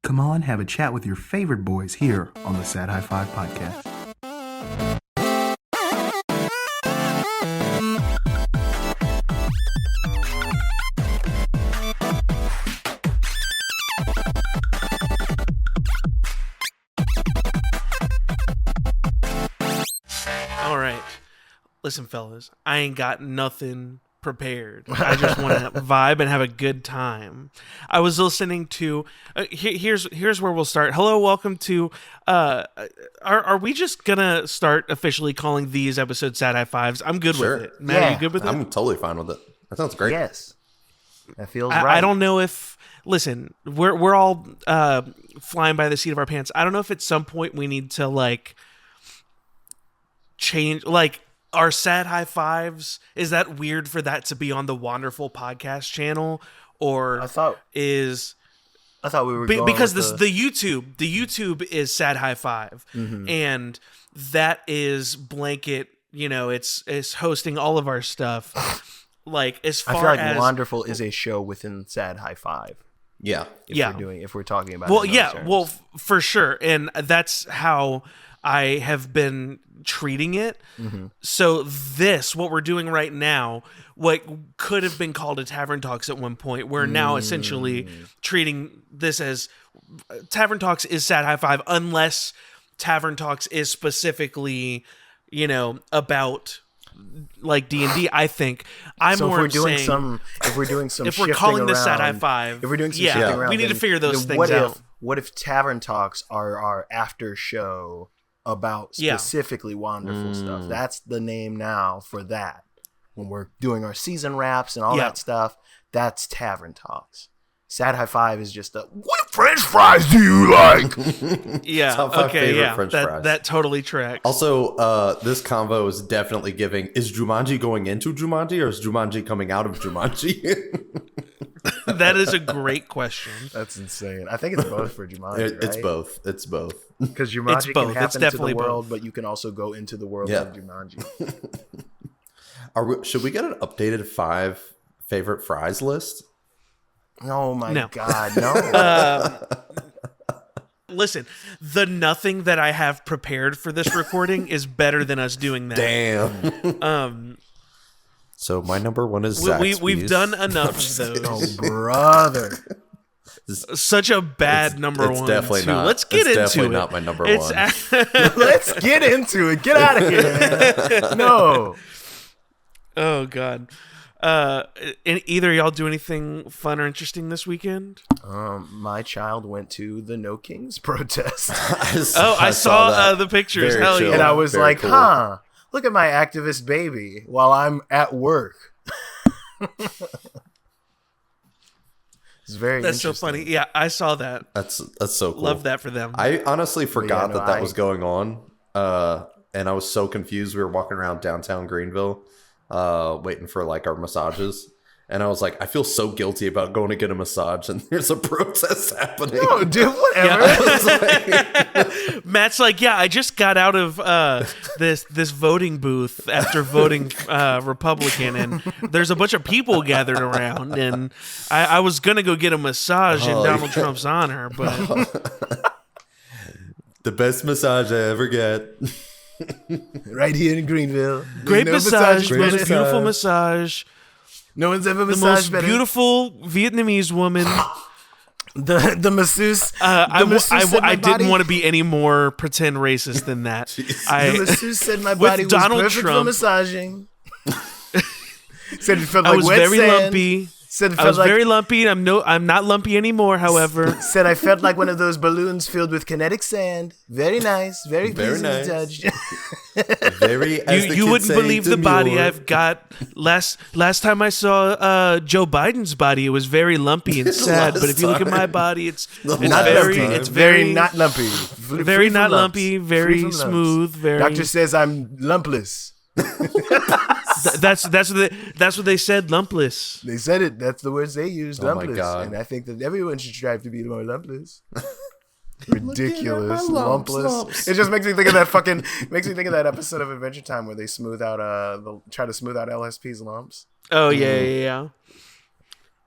Come on, have a chat with your favorite boys here on the Sad High Five podcast. All right. Listen, fellas, I ain't got nothing prepared. I just want to vibe and have a good time. I was listening to here's where we'll start. Hello, welcome to are we just gonna start officially calling these episodes Sad High Fives? I'm good with it. Matt, are you good with it? I'm totally fine with it. That sounds great. Yes. That feels right. I don't know if listen, we're all flying by the seat of our pants. I don't know if at some point we need to like change like our Sad High Fives. Is that weird for that to be on the Wanderful podcast channel, or I thought we were going because with the YouTube is Sad High Five, and that is blanket. You know, it's hosting all of our stuff. Like as far I feel like as Wanderful is a show within Sad High Five. Yeah. If we're talking about well, it in yeah, those terms. well, for sure, and that's how I have been treating it. So what we're doing right now, what could have been called a Tavern Talks at one point, we're now essentially treating this as Tavern Talks is Sad High Five, unless Tavern Talks is specifically, you know, about like D&D. I think if we're calling this Sad High Five, if we're doing some shifting around, we need to figure those things out. What if Tavern Talks are our after show about specifically Wanderful stuff? That's the name now for that. When we're doing our season wraps and all that stuff, that's Tavern Talks. Sad High Five is just what French fries do you like? Yeah. Top 5 Okay. favorite Yeah. French fries. That totally tracks. Also, this convo is definitely giving. Is Jumanji going into Jumanji, or is Jumanji coming out of Jumanji? That is a great question. That's insane. I think it's both for Jumanji. It's right? both. It's both. Because Jumanji both. can It's happen to definitely the world, both. but you can also go into the world Yeah. of Jumanji. Should we get an updated 5 favorite fries list? Oh my No. God, no. Listen, the nothing that I have prepared for this recording is better than us doing that. Damn. So my number one is Zaxby's. We've done enough of those. Oh, brother. Such a bad number It's one. definitely too. not. Let's get into definitely it. not my number It's one. Let's get into it. Get out of here, man. No. Oh God. And either of y'all do anything fun or interesting this weekend? My child went to the No Kings protest. I saw the pictures. Very Hell chill. yeah. And I was Very like, cool. Look at my activist baby while I'm at work. It's very That's so interesting. funny. Yeah, I saw that. That's so cool. Love that for them. I honestly forgot no, that was going on. And I was so confused. We were walking around downtown Greenville, waiting for like our massages. And I was like, I feel so guilty about going to get a massage, and there's a protest happening. Oh, dude, whatever. Matt's like, yeah, I just got out of this voting booth after voting Republican, and there's a bunch of people gathered around, and I was gonna go get a massage in Donald Trump's honor, but The best massage I ever get. Right here in Greenville. There's great no massage, better. most beautiful massage, No one's ever the massaged most better. beautiful Vietnamese woman. The masseuse. I I didn't want to be any more pretend racist than that. The masseuse said my body was Donald perfect Trump- for massaging. Said it felt I like was wet very sand. lumpy. Said it I felt was like very lumpy. I'm not lumpy anymore. However, said I felt like one of those balloons filled with kinetic sand. Very nice, very pleasing nice. to touch. Very. As the you kids wouldn't say, believe the body demure. I've got. Last time I saw Joe Biden's body, it was very lumpy and sad. But if you look at my body, it's not very lumpy. it's very not lumpy. very not lumpy, very smooth, very. Doctor says I'm lumpless. That's what they said. Lumpless. They said it. That's the words they used. Oh my Lumpless. God. And I think that everyone should strive to be more lumpless. Ridiculous. Lumpless. It just makes me think of that episode of Adventure Time where they smooth out try to smooth out LSP's lumps. Oh yeah.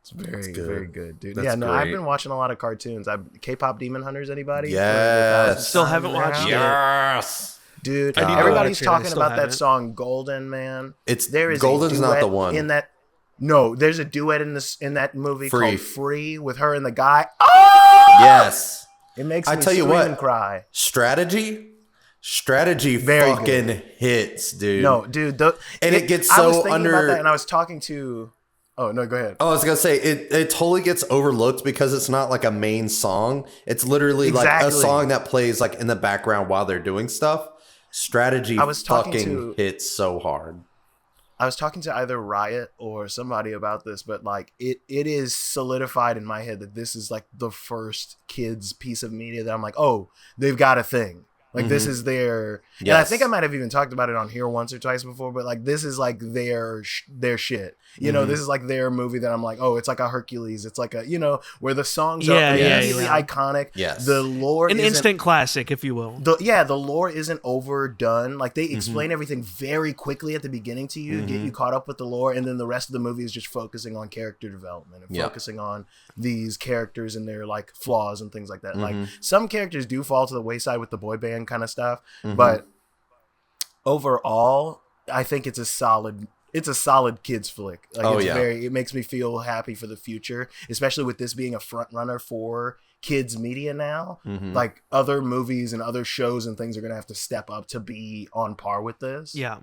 It's very, good. very good, dude. That's yeah, no, I've great. been watching a lot of cartoons. K-pop Demon Hunters, anybody? Yes. Still haven't watched it. Yes. Dude, I need to everybody's watch it, I talking still about that haven't. song "Golden," man. It's There is Golden's a not the duet one. in that. No, there's a duet in that movie Free. called "Free" with her and the guy. Oh! Yes. It makes I me tell you scream what. and cry. Strategy Very fucking hits, dude. No, dude, it gets I was so thinking under- about that, and I was talking to. Oh no, go ahead. Oh, I was gonna say it totally gets overlooked because it's not like a main song. It's literally like a Exactly. song that plays like in the background while they're doing stuff. Strategy I was talking fucking to- hits so hard. I was talking to either Riot or somebody about this, but like it is solidified in my head that this is like the first kids piece of media that I'm like, oh, they've got a thing. Like this is their, and I Yes. think I might have even talked about it on here once or twice before, but like this is like their shit. You know, this is like their movie that I'm like, oh, it's like a Hercules. It's like a, where the songs are immediately iconic. Yes. The lore An isn't- instant classic, if you will. the lore isn't overdone. Like they explain everything very quickly at the beginning to you, get you caught up with the lore, and then the rest of the movie is just focusing on character development and focusing on these characters and their like flaws and things like that. Like some characters do fall to the wayside with the boy band kind of stuff, but overall, I think it's a solid kids flick. Like it makes me feel happy for the future, especially with this being a front runner for kids media now. Like other movies and other shows and things are gonna have to step up to be on par with this. Yeah.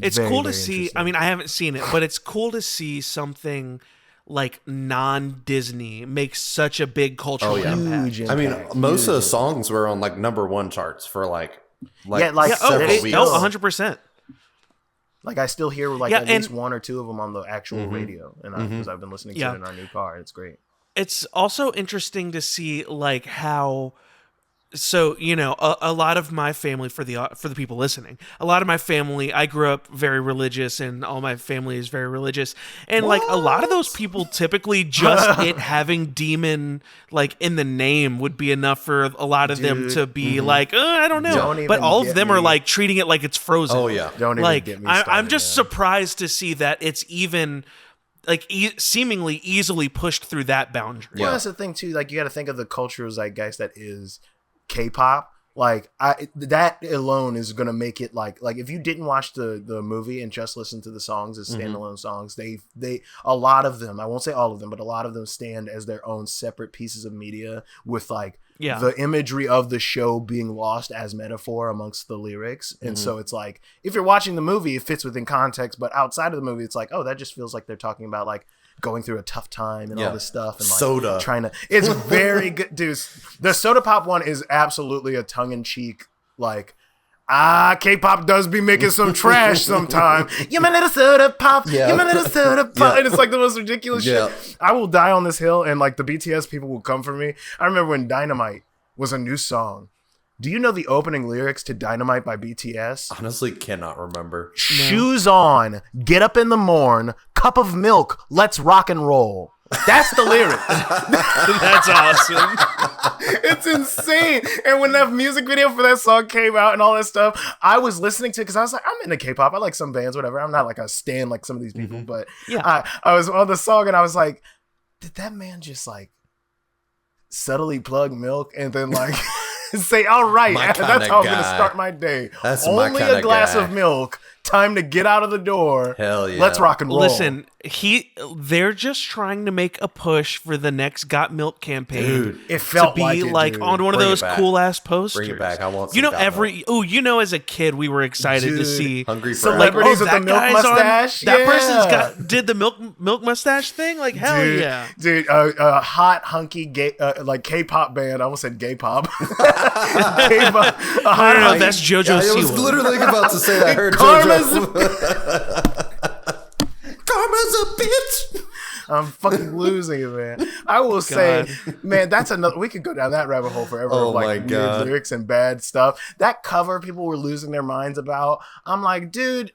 It's Very, cool to very see. interesting. I mean, I haven't seen it, but it's cool to see something like non-Disney make such a big cultural impact. Huge I mean, impact, most of the huge songs were on like #1 charts for like several weeks. weeks. 100%. Like I still hear like Yeah, at least one or two of them on the actual radio, and because I've been listening to Yeah. it in our new car. It's great. It's also interesting to see like how. So a lot of my family, for the people listening, a lot of my family, I grew up very religious, and all my family is very religious, and like a lot of those people typically just it having demon like in the name would be enough for a lot of them to be like, I don't know, Don't but even all of get them me. are like treating it like it's Frozen. Oh yeah. Don't even Like get me I'm started, just man. surprised to see that it's even like seemingly easily pushed through that boundary. Yeah. Well, that's the thing too. Like you got to think of the cultural zeitgeist that is K-pop. Like that alone is gonna make it like if you didn't watch the movie and just listen to the songs as standalone songs, they a lot of them, I won't say all of them, but a lot of them stand as their own separate pieces of media with like the imagery of the show being lost as metaphor amongst the lyrics. And so it's like if you're watching the movie, it fits within context, but outside of the movie, it's like, oh, that just feels like they're talking about like going through a tough time and all this stuff and like Soda. trying to it's very good, dude. The Soda Pop one is absolutely a tongue-in-cheek like K-pop does be making some trash sometime. You my little soda pop. Yeah. You my little soda pop. Yeah. And it's like the most ridiculous Yeah. shit. I will die on this hill and like the BTS people will come for me. I remember when Dynamite was a new song. Do you know the opening lyrics to Dynamite by BTS? Honestly, cannot remember. Shoes on, get up in the morn, cup of milk, let's rock and roll. That's the lyrics. That's awesome. It's insane. And when that music video for that song came out and all that stuff, I was listening to it because I was like, I'm into K-pop. I like some bands, whatever. I'm not like a stan like some of these people, but I was on the song and I was like, did that man just like subtly plug milk and then like say, all right, My that's kinda how I'm going to guy. start my day. That's my Only kinda a glass guy. of milk. Time to get out of the door. Hell yeah. Let's rock and roll. Listen, they're just trying to make a push for the next Got Milk campaign. Dude, It felt to be like it, dude. on one of Bring it those back. cool ass posters. Bring it back. I want some Got as a kid we were excited to Dude. see Hungry for Celebrities with the that milk guy's mustache. That Yeah. person's did the milk mustache thing. Like hell Dude, yeah. dude, a hot hunky gay like K-pop band. I almost said gay pop. K-pop, a hot No, hunky- that's JoJo I was Siwa. literally about to say that. I heard Karma's JoJo. Karma's a bitch. I'm fucking losing it, man. I will say, man, that's another. We could go down that rabbit hole forever. Oh of like my weird God. lyrics and bad stuff. That cover people were losing their minds about. I'm like, dude,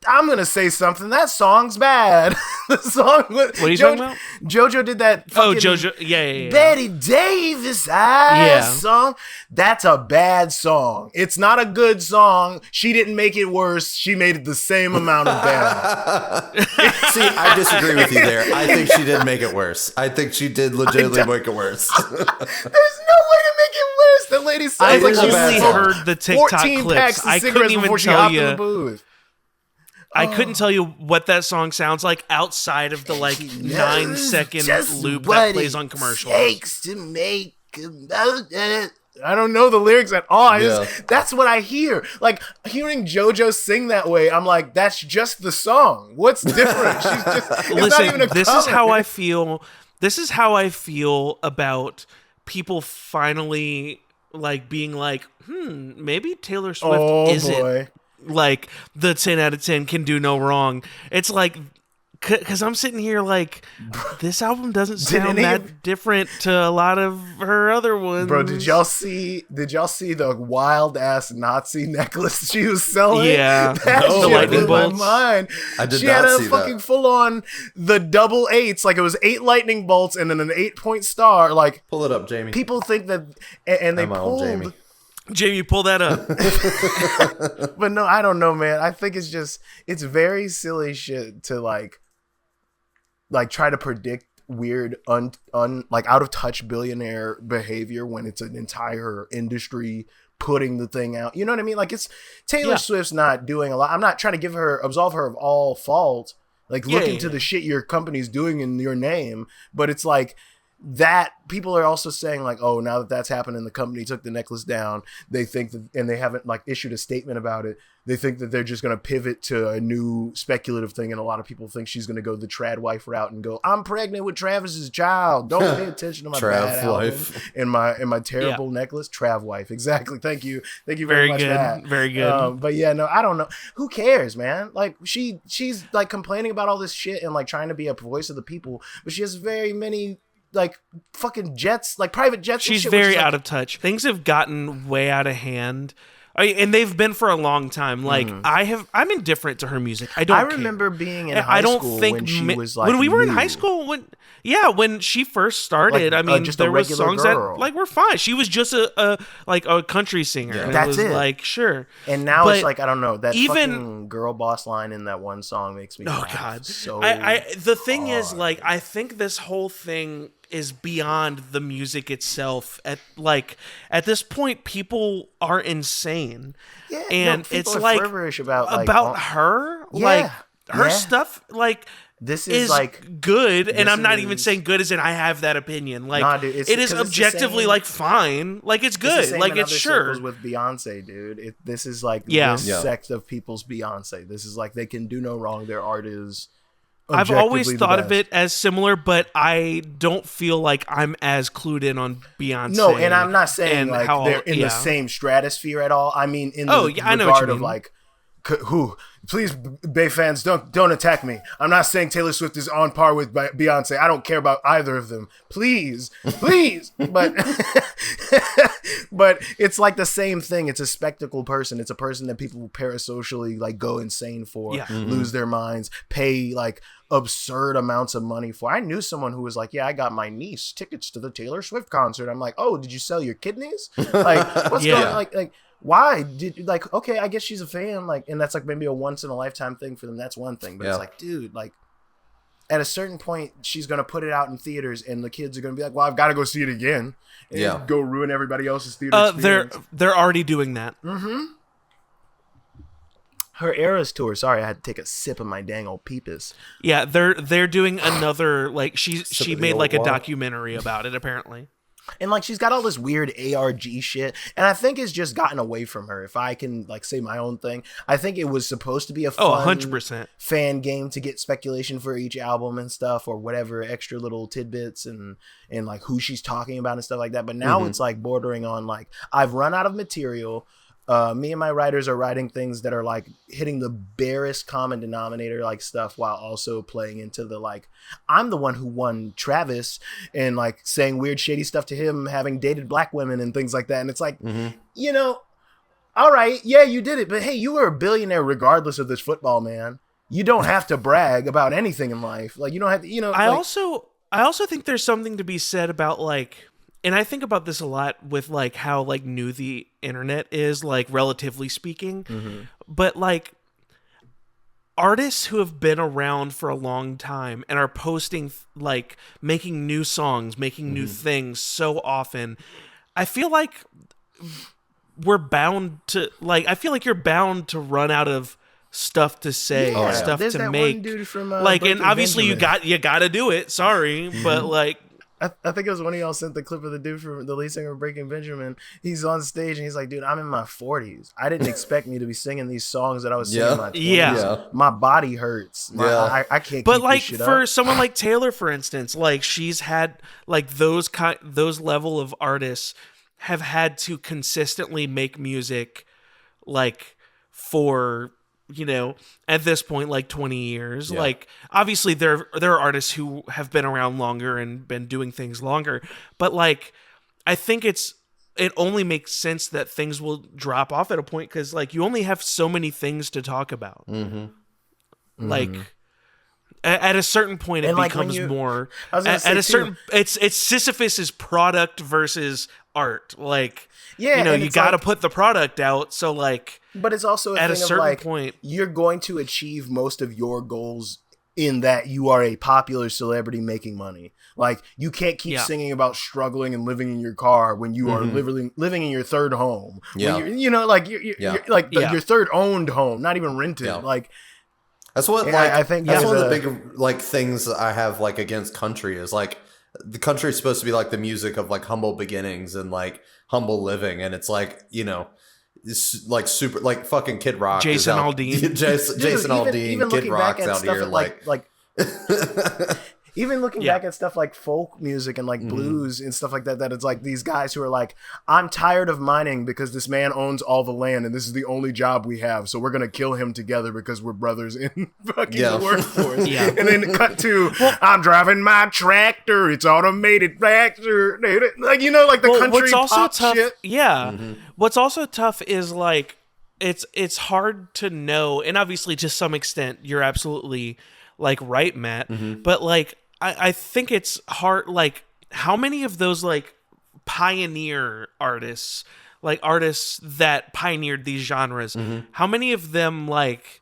I'm gonna say something. That song's bad. The song. What are you talking about? JoJo did that. JoJo. Yeah. Betty Davis song. That's a bad song. It's not a good song. She didn't make it worse. She made it the same amount of bad. See, I disagree with you there. I think she did make it worse. I think she did legitimately make it worse. There's no way to make it worse. The lady sounds like I only she heard the TikTok 14 clips. packs of I cigarettes couldn't even before she tell hopped in the you. booth. I couldn't tell you what that song sounds like outside of the 9-second loop that plays on commercials. Takes to make I don't know the lyrics at all. That's what I hear. Like hearing JoJo sing that way, I'm like, that's just the song. What's different? She's just listen. This is how I feel. This is how I feel about people finally being like, maybe Taylor Swift isn't. Like the 10 out of 10 can do no wrong. It's like, because I'm sitting here like, this album doesn't sound that different to a lot of her other ones. Bro, did y'all see the wild ass Nazi necklace she was selling? Yeah, that the lightning bolts. My mind. I did she not had see a fucking that. full on the double eights, like it was 8 lightning bolts and then an 8-point star. Like Pull it up, Jamie. people think that, and they pulled. Jamie, pull that up. But no, I don't know, man. I think it's very silly shit to like try to predict weird like out of touch billionaire behavior when it's an entire industry putting the thing out. You know what I mean? Like it's Taylor Swift's not doing a lot. I'm not trying to absolve her of all fault. Like look into the shit your company's doing in your name, but it's like that people are also saying like, oh, now that that's happened and the company took the necklace down, they think that, and they haven't like issued a statement about it, they think that they're just going to pivot to a new speculative thing. And a lot of people think she's going to go the trad wife route and go, I'm pregnant with Travis's child. Don't pay attention to my bad album and my terrible necklace. Trav wife. Exactly. Thank you very much good. for that. Very good. But yeah, no, I don't know. Who cares, man? Like she's like complaining about all this shit and like trying to be a voice of the people, but she has very many like fucking jets, like private jets. She's and shit, very out of touch. Things have gotten way out of hand. And they've been for a long time. Like I'm indifferent to her music. I remember being in high school when she was like when we were in high school when she first started. Like, I mean, just there a was regular songs girl. that like were fine. She was just a country singer. Yeah. And That's it. Was it. like sure. And now But it's like I don't know that even fucking girl boss line in that one song makes me. Oh laugh God. So the thing is like I think this whole thing is beyond the music itself. At this point, people are insane, and it's like about her, like her stuff, like. This is like good, and I'm not even saying good as in I have that opinion. Like, nah, dude, it is objectively like fine, like it's good, like it's sure. With Beyonce, dude, this is like this sect of people's Beyonce. This is like they can do no wrong. Their art is. I've always thought of it as similar, but I don't feel like I'm as clued in on Beyonce. No, and I'm not saying like they're in the same stratosphere at all. I mean, in the regard of like, who? Please, Bey fans, don't attack me. I'm not saying Taylor Swift is on par with Beyonce. I don't care about either of them. Please. But but it's like the same thing. It's a spectacle person. It's a person that people parasocially like go insane for, lose their minds, pay like absurd amounts of money for. I knew someone who was like, yeah, I got my niece tickets to the Taylor Swift concert. I'm like, oh, did you sell your kidneys? Like, what's going on? Like. Why did like okay I guess she's a fan like and that's like maybe a once in a lifetime thing for them, that's one thing, but it's like dude, like at a certain point she's gonna put it out in theaters and the kids are gonna be like, well, I've got to go see it again and go ruin everybody else's theater experience. They're already doing that. Her Eras tour. Sorry, I had to take a sip of my dang old peepus. Yeah, they're doing another like she made like a documentary about it apparently. And like she's got all this weird ARG shit, and I think it's just gotten away from her. If I can like say my own thing, I think it was supposed to be a fun 100% fan game to get speculation for each album and stuff, or whatever extra little tidbits and like who she's talking about and stuff like that. But now it's like bordering on like I've run out of material. Me and my writers are writing things that are like hitting the barest common denominator like stuff while also playing into the like I'm the one who won Travis and like saying weird shady stuff to him, having dated black women and things like that. And it's like, you know, all right, yeah, you did it, but hey, you were a billionaire regardless of this football, man. You don't have to brag about anything in life. Like, you don't have to, I also think there's something to be said about like, and I think about this a lot with like how like new the internet is, like relatively speaking, but like artists who have been around for a long time and are posting like making new songs, making new things so often, I feel like we're bound to like, I feel like you're bound to run out of stuff to say, stuff There's to that make. one dude from, like, and Breaking obviously Benjamin. you got to do it. Sorry, but like, I think it was one of y'all sent the clip of the dude from the lead singer of Breaking Benjamin. He's on stage and he's like, dude, I'm in my 40s. I didn't expect me to be singing these songs that I was singing in my 20s. Yeah. My body hurts. I can't but keep like this shit for up. someone like Taylor, for instance, like she's had like those level of artists have had to consistently make music like for, you know, at this point, like 20 years. Like, obviously, there are artists who have been around longer and been doing things longer. But, like, I think it only makes sense that things will drop off at a point because, like, you only have so many things to talk about. Like, at a certain point, it And, like, becomes more... I was gonna say, at a too, certain... It's Sisyphus's product versus art. Like, Yeah, you know, and you it's got to like- put the product out. So, like... But it's also at a thing of certain like, point, you're going to achieve most of your goals in that you are a popular celebrity making money. Like, you can't keep singing about struggling and living in your car when you are living in your third home. Yeah. When you know, like you're like your third owned home, not even rented. Yeah. Like, That's what, Yeah, like, I think that's that one is of the a- big, like, things I have, like, against country is, like, the country is supposed to be, like, the music of, like, humble beginnings and, like, humble living. And it's, like, you know, it's, like, super, like, fucking Kid Rock. Jason is out, Aldean. Jason Aldean, even Kid looking Rock's back at out stuff here, like even looking back at stuff like folk music and like Mm-hmm. blues and stuff like that, that it's like these guys who are like, I'm tired of mining because this man owns all the land and this is the only job we have, so we're gonna kill him together because we're brothers in fucking the workforce. And then cut to, I'm driving my tractor, it's automated tractor. Like, you know, like the country pop tough, shit. What's also tough is like it's hard to know, and obviously to some extent you're absolutely like right, Matt. But like I think it's hard. Like, how many of those like pioneer artists, like artists that pioneered these genres, how many of them like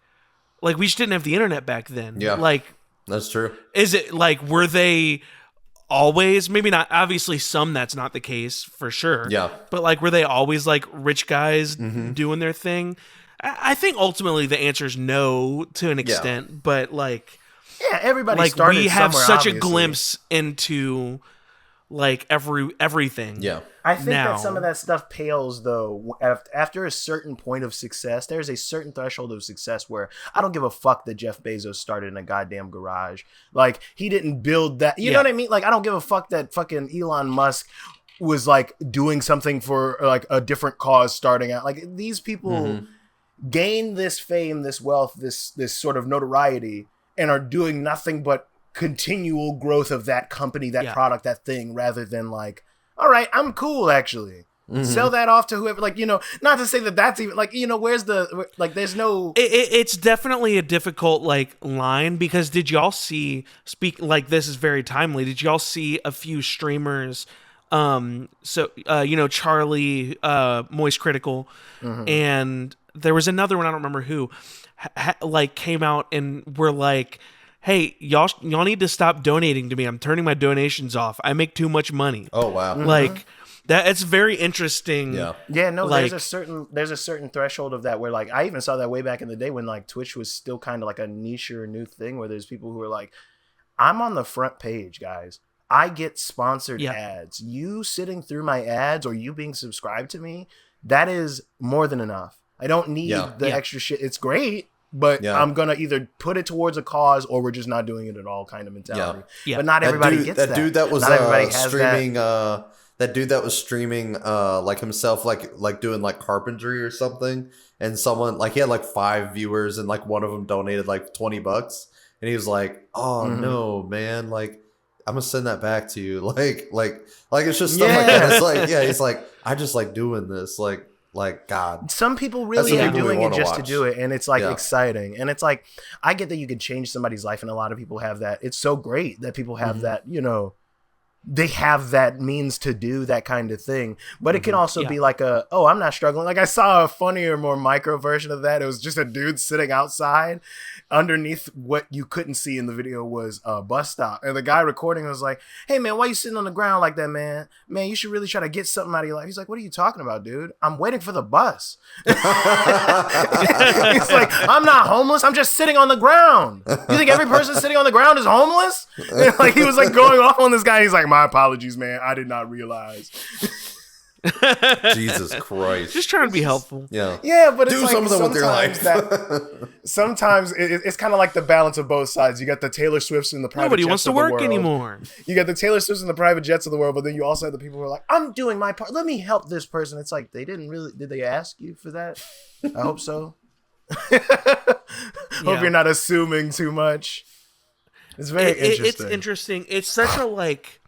we just didn't have the internet back then? Yeah. Like, That's true. is it like, were they always, maybe not, obviously some that's not the case for sure. Yeah. But like, were they always like rich guys doing their thing? I think ultimately the answer is no to an extent, but like, Yeah, everybody like started we have somewhere, such obviously. a glimpse into like everything. Yeah. I think now. that some of that stuff pales, though. After a certain point of success, there's a certain threshold of success where I don't give a fuck that Jeff Bezos started in a goddamn garage. Like, he didn't build that. You know what I mean? Like, I don't give a fuck that fucking Elon Musk was like doing something for like a different cause starting out. Like, these people gain this fame, this wealth, this sort of notoriety, and are doing nothing but continual growth of that company, that product, that thing, rather than like, all right, I'm cool actually. Sell that off to whoever, like, you know, not to say that that's even like, you know, where's the, like, there's no. It's definitely a difficult like line, because did y'all see, like, this is very timely, did y'all see a few streamers, you know, Charlie, Moist Critical, and there was another one, I don't remember who, like came out and were like, hey, y'all need to stop donating to me. I'm turning my donations off. I make too much money. Oh, wow. Like, that, it's very interesting. Yeah, no, like, there's a certain threshold of that where, like, I even saw that way back in the day when like Twitch was still kind of like a niche or new thing, where there's people who are like, I'm on the front page, guys. I get sponsored ads. You sitting through my ads or you being subscribed to me, that is more than enough. I don't need the extra shit. It's great, but I'm going to either put it towards a cause or we're just not doing it at all kind of mentality. But not everybody gets that. That dude that was not everybody has streaming, that. that dude that was streaming, like himself, like doing like carpentry or something. And someone, like, he had like 5 viewers and like one of them donated like $20. And he was like, oh no, man. Like, I'm gonna send that back to you. Like it's just stuff like that. It's like, he's like, I just like doing this. Like Like, God. Some people really are doing it just to do it, and it's like exciting. And it's like, I get that you can change somebody's life, and a lot of people have that. It's so great that people have that, you know, they have that means to do that kind of thing. But it can also be like I'm not struggling. Like, I saw a funnier, more micro version of that. It was just a dude sitting outside. Underneath what you couldn't see in the video was a bus stop. And the guy recording was like, hey, man, why you sitting on the ground like that, man? Man, you should really try to get something out of your life. He's like, what are you talking about, dude? I'm waiting for the bus. He's like, I'm not homeless. I'm just sitting on the ground. You think every person sitting on the ground is homeless? And like, he was like going off on this guy. He's like, my apologies, man. I did not realize. Jesus Christ. Just trying to be helpful. Yeah, but it's do like something with your life. Sometimes it's kind of like the balance of both sides. You got the Taylor Swifts and the private Nobody jets wants to of the work world. anymore. You got the Taylor Swifts and the private jets of the world, but then you also have the people who are like, I'm doing my part. Let me help this person. It's like, did they ask you for that? I hope so. Hope you're not assuming too much. It's very interesting. It's interesting. It's such a like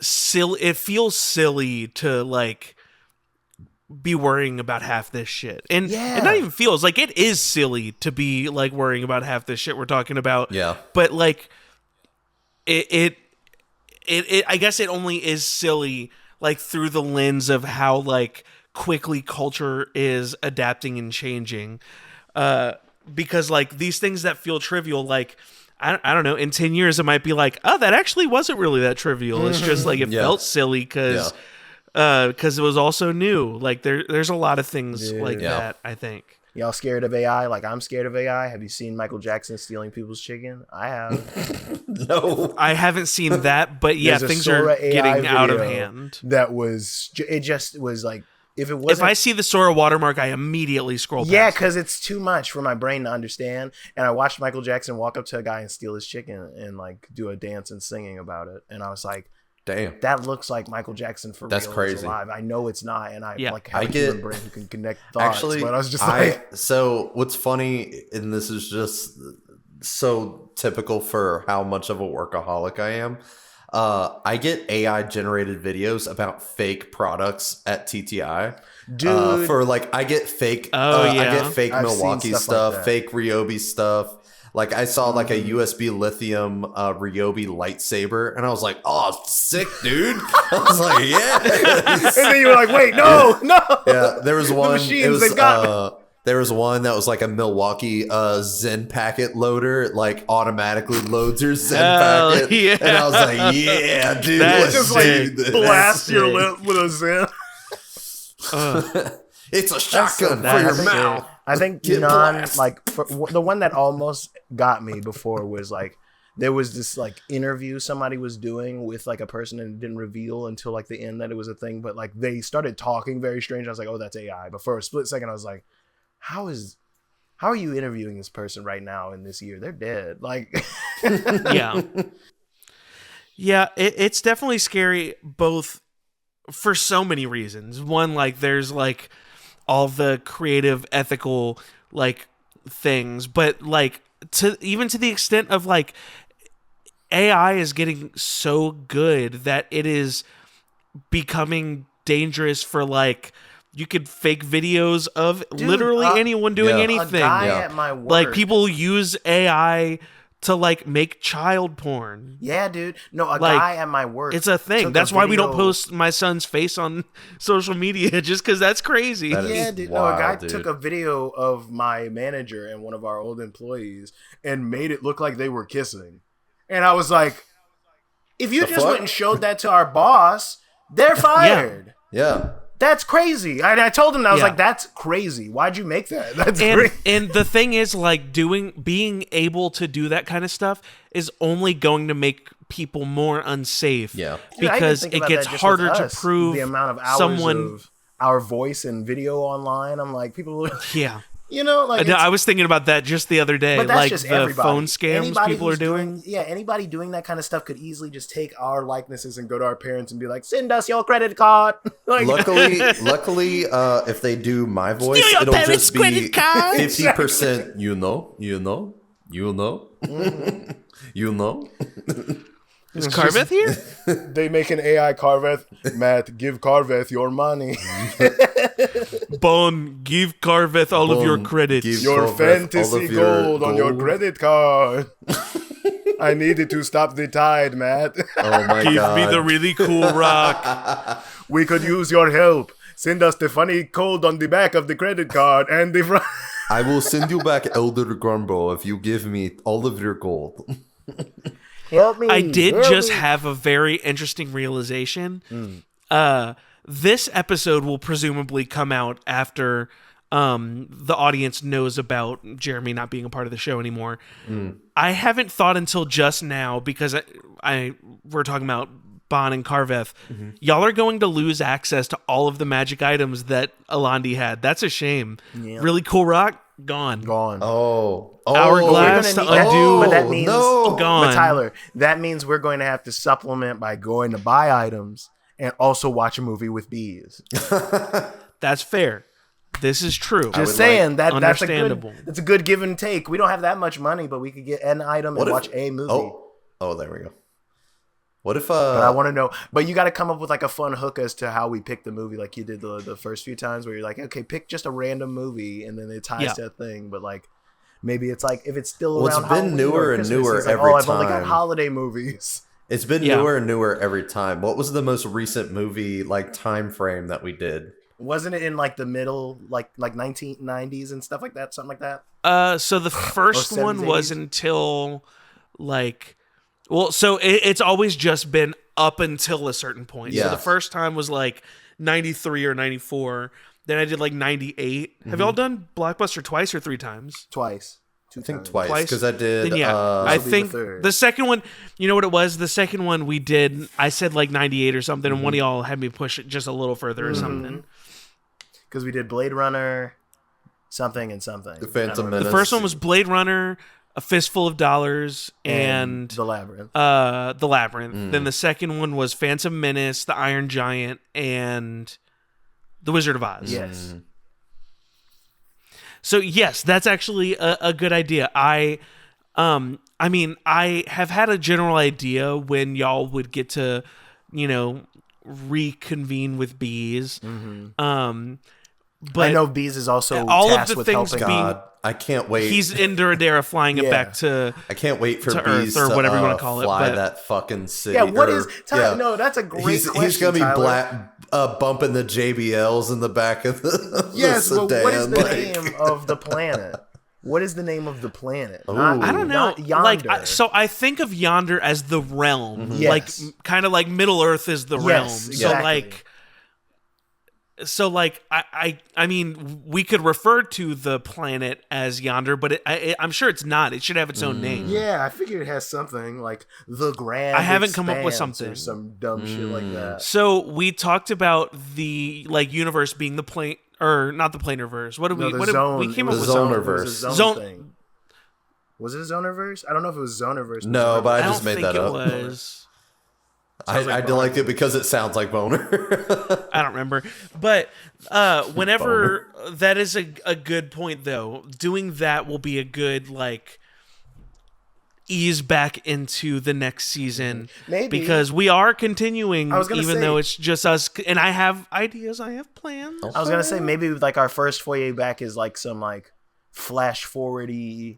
silly. It feels silly to like be worrying about half this shit, and it not even feels like it is silly to be like worrying about half this shit we're talking about. Yeah, but like it I guess it only is silly like through the lens of how like quickly culture is adapting and changing. Because like these things that feel trivial, like I don't know, in 10 years it might be like, oh, that actually wasn't really that trivial. It's just like it felt silly because it was also new. Like there's a lot of things like that, I think. Y'all scared of AI? Like, I'm scared of AI. Have you seen Michael Jackson stealing people's chicken? I have. No. I haven't seen that, but yeah, things are getting out of hand. That was, it just was like, if I see the Sora watermark, I immediately scroll past. Yeah, because it's too much for my brain to understand. And I watched Michael Jackson walk up to a guy and steal his chicken and like do a dance and singing about it. And I was like, damn, that looks like Michael Jackson for That's real. crazy. Alive. I know it's not, and I like have a human brain who can connect thoughts. Actually, but I was just like, so what's funny, and this is just so typical for how much of a workaholic I am. I get AI generated videos about fake products at TTI. Dude, for like I get fake I get fake Milwaukee stuff, like fake Ryobi stuff. Like I saw like a USB lithium Ryobi lightsaber, and I was like, "Oh, sick, dude!" I was like, "Yeah." And then you were like, "Wait, no." Yeah, there was one. The machines, they've got there was one that was like a Milwaukee Zen packet loader. It like automatically loads your Zen packet, yeah. and I was like, "Yeah, dude, let's just do like this." blast your lip with a Zen. It's a shotgun for your mouth. I think the one that almost got me before was like there was this like interview somebody was doing with like a person, and it didn't reveal until like the end that it was a thing, but like they started talking very strange. I was like, oh, that's AI. But for a split second I was like, how are you interviewing this person right now in this year? They're dead. Like yeah, it's definitely scary, both for so many reasons. One, like there's like all the creative, ethical like things, but like to the extent of like AI is getting so good that it is becoming dangerous for like you could fake videos of literally anyone doing anything. A guy at my work, like people use AI to like make child porn. Yeah, dude. No, a guy at my work. It's a thing. That's why we don't post my son's face on social media, just because that's crazy. Dude. A guy took a video of my manager and one of our old employees and made it look like they were kissing. And I was like, if you just went and showed that to our boss, they're fired. Yeah. That's crazy. I told him that. I was like, that's crazy. Why'd you make that? That's crazy. And the thing is, like, being able to do that kind of stuff is only going to make people more unsafe. Yeah. Because it gets harder to prove the amount of hours of our voice and video online. I'm like, people. Yeah. You know, like I was thinking about that just the other day. But that's like just the everybody. Phone scams people are doing. Anybody doing that kind of stuff could easily just take our likenesses and go to our parents and be like, "Send us your credit card." Like, luckily, if they do my voice, it'll just be 50%. You know. Is Carveth here? They make an AI Carveth. Matt, give Carveth your money. Bon, give Carveth all of your credits. Your Carveth fantasy all of your gold on your gold. credit card. I needed to stop the tide, Matt. Oh my Give god. me the really cool rock. We could use your help. Send us the funny code on the back of the credit card and the front. I will send you back Elder Grumbo if you give me all of your gold. Help me. I did help just me. have a very interesting realization. This episode will presumably come out after the audience knows about Jeremy not being a part of the show anymore. I haven't thought until just now because we're talking about Bon and Carveth. Y'all are going to lose access to all of the magic items that Alandi had. That's a shame. Yeah. Really cool rock, gone. Gone. Oh. Hourglass We're to gonna need that, undo. but that means no. Gone. But Tyler, that means we're going to have to supplement by going to buy items and also watch a movie with bees. That's fair. This is true. I would Just saying that's understandable. That's a good give and take. We don't have that much money, but we could get an item and watch a movie. Oh, there we go. What if But I want to know. But you got to come up with like a fun hook as to how we pick the movie, like you did the first few times, where you're like, okay, pick just a random movie, and then it ties to a thing. But like, maybe it's like if it's still Well, it's around. been Halloween newer or and Christmas, newer it's like, every I've only got time. holiday movies. It's been newer and newer every time. What was the most recent movie like time frame that we did? Wasn't it in like the middle, like 1990s and stuff like that, something like that? So the first 70s, one was 80s? until like, well, so it's always just been up until a certain point. So Yeah. the first time was like 93 or 94. Then I did like 98. Have y'all done Blockbuster twice or 3 times? Twice. I think twice because I did. Then I This'll be think the third. the second one, you know what it was? The second one we did, I said like 98 or something, and one of y'all had me push it just a little further or something. Because we did Blade Runner, something and something. The Phantom I don't remember. Menace. The first one was Blade Runner, A Fistful of Dollars, and The Labyrinth. The Labyrinth. Then the second one was Phantom Menace, The Iron Giant, and The Wizard of Oz. Yes. So yes, that's actually a good idea. I mean, I have had a general idea when y'all would get to, reconvene with bees. But I know Bees is also all of tasked the with things helping. God, I can't wait. he's in Duradera flying it back to. I can't wait for to bees Earth or to whatever you wanna call it, fly but- that fucking city. Yeah, what or- is Tyler? No, that's a great question. He's gonna be Tyler. bumping the JBLs in the back of the Yes, the but sedan. what is the like- name of the planet? What is the name of the planet? Ooh. I don't know. Not Yonder. So I think of Yonder as the realm, Yes. like kind of like Middle Earth is the Yes, realm. exactly. I mean, we could refer to the planet as Yonder, but I'm sure it's not. It should have its own name. Yeah, I figured it has something like the Grand. I haven't come up with Expanse something. or some dumb shit like that. So we talked about the universe being the plane, or not the planarverse. What did No, we? the What did zone. we came it up was with? a zone- Zonerverse. it was a zone Zone- thing. Was it a Zonerverse? I don't know if it was Zonerverse. No, but I I just don't made think that it up. was. I liked it because it sounds like boner. I don't remember. But whenever that is a good point, though. Doing that will be a good ease back into the next season. Maybe. Because we are continuing, I was gonna even say- though it's just us. And I have ideas. I have plans. I was gonna say maybe like our first foyer back is like some like flash forwardy,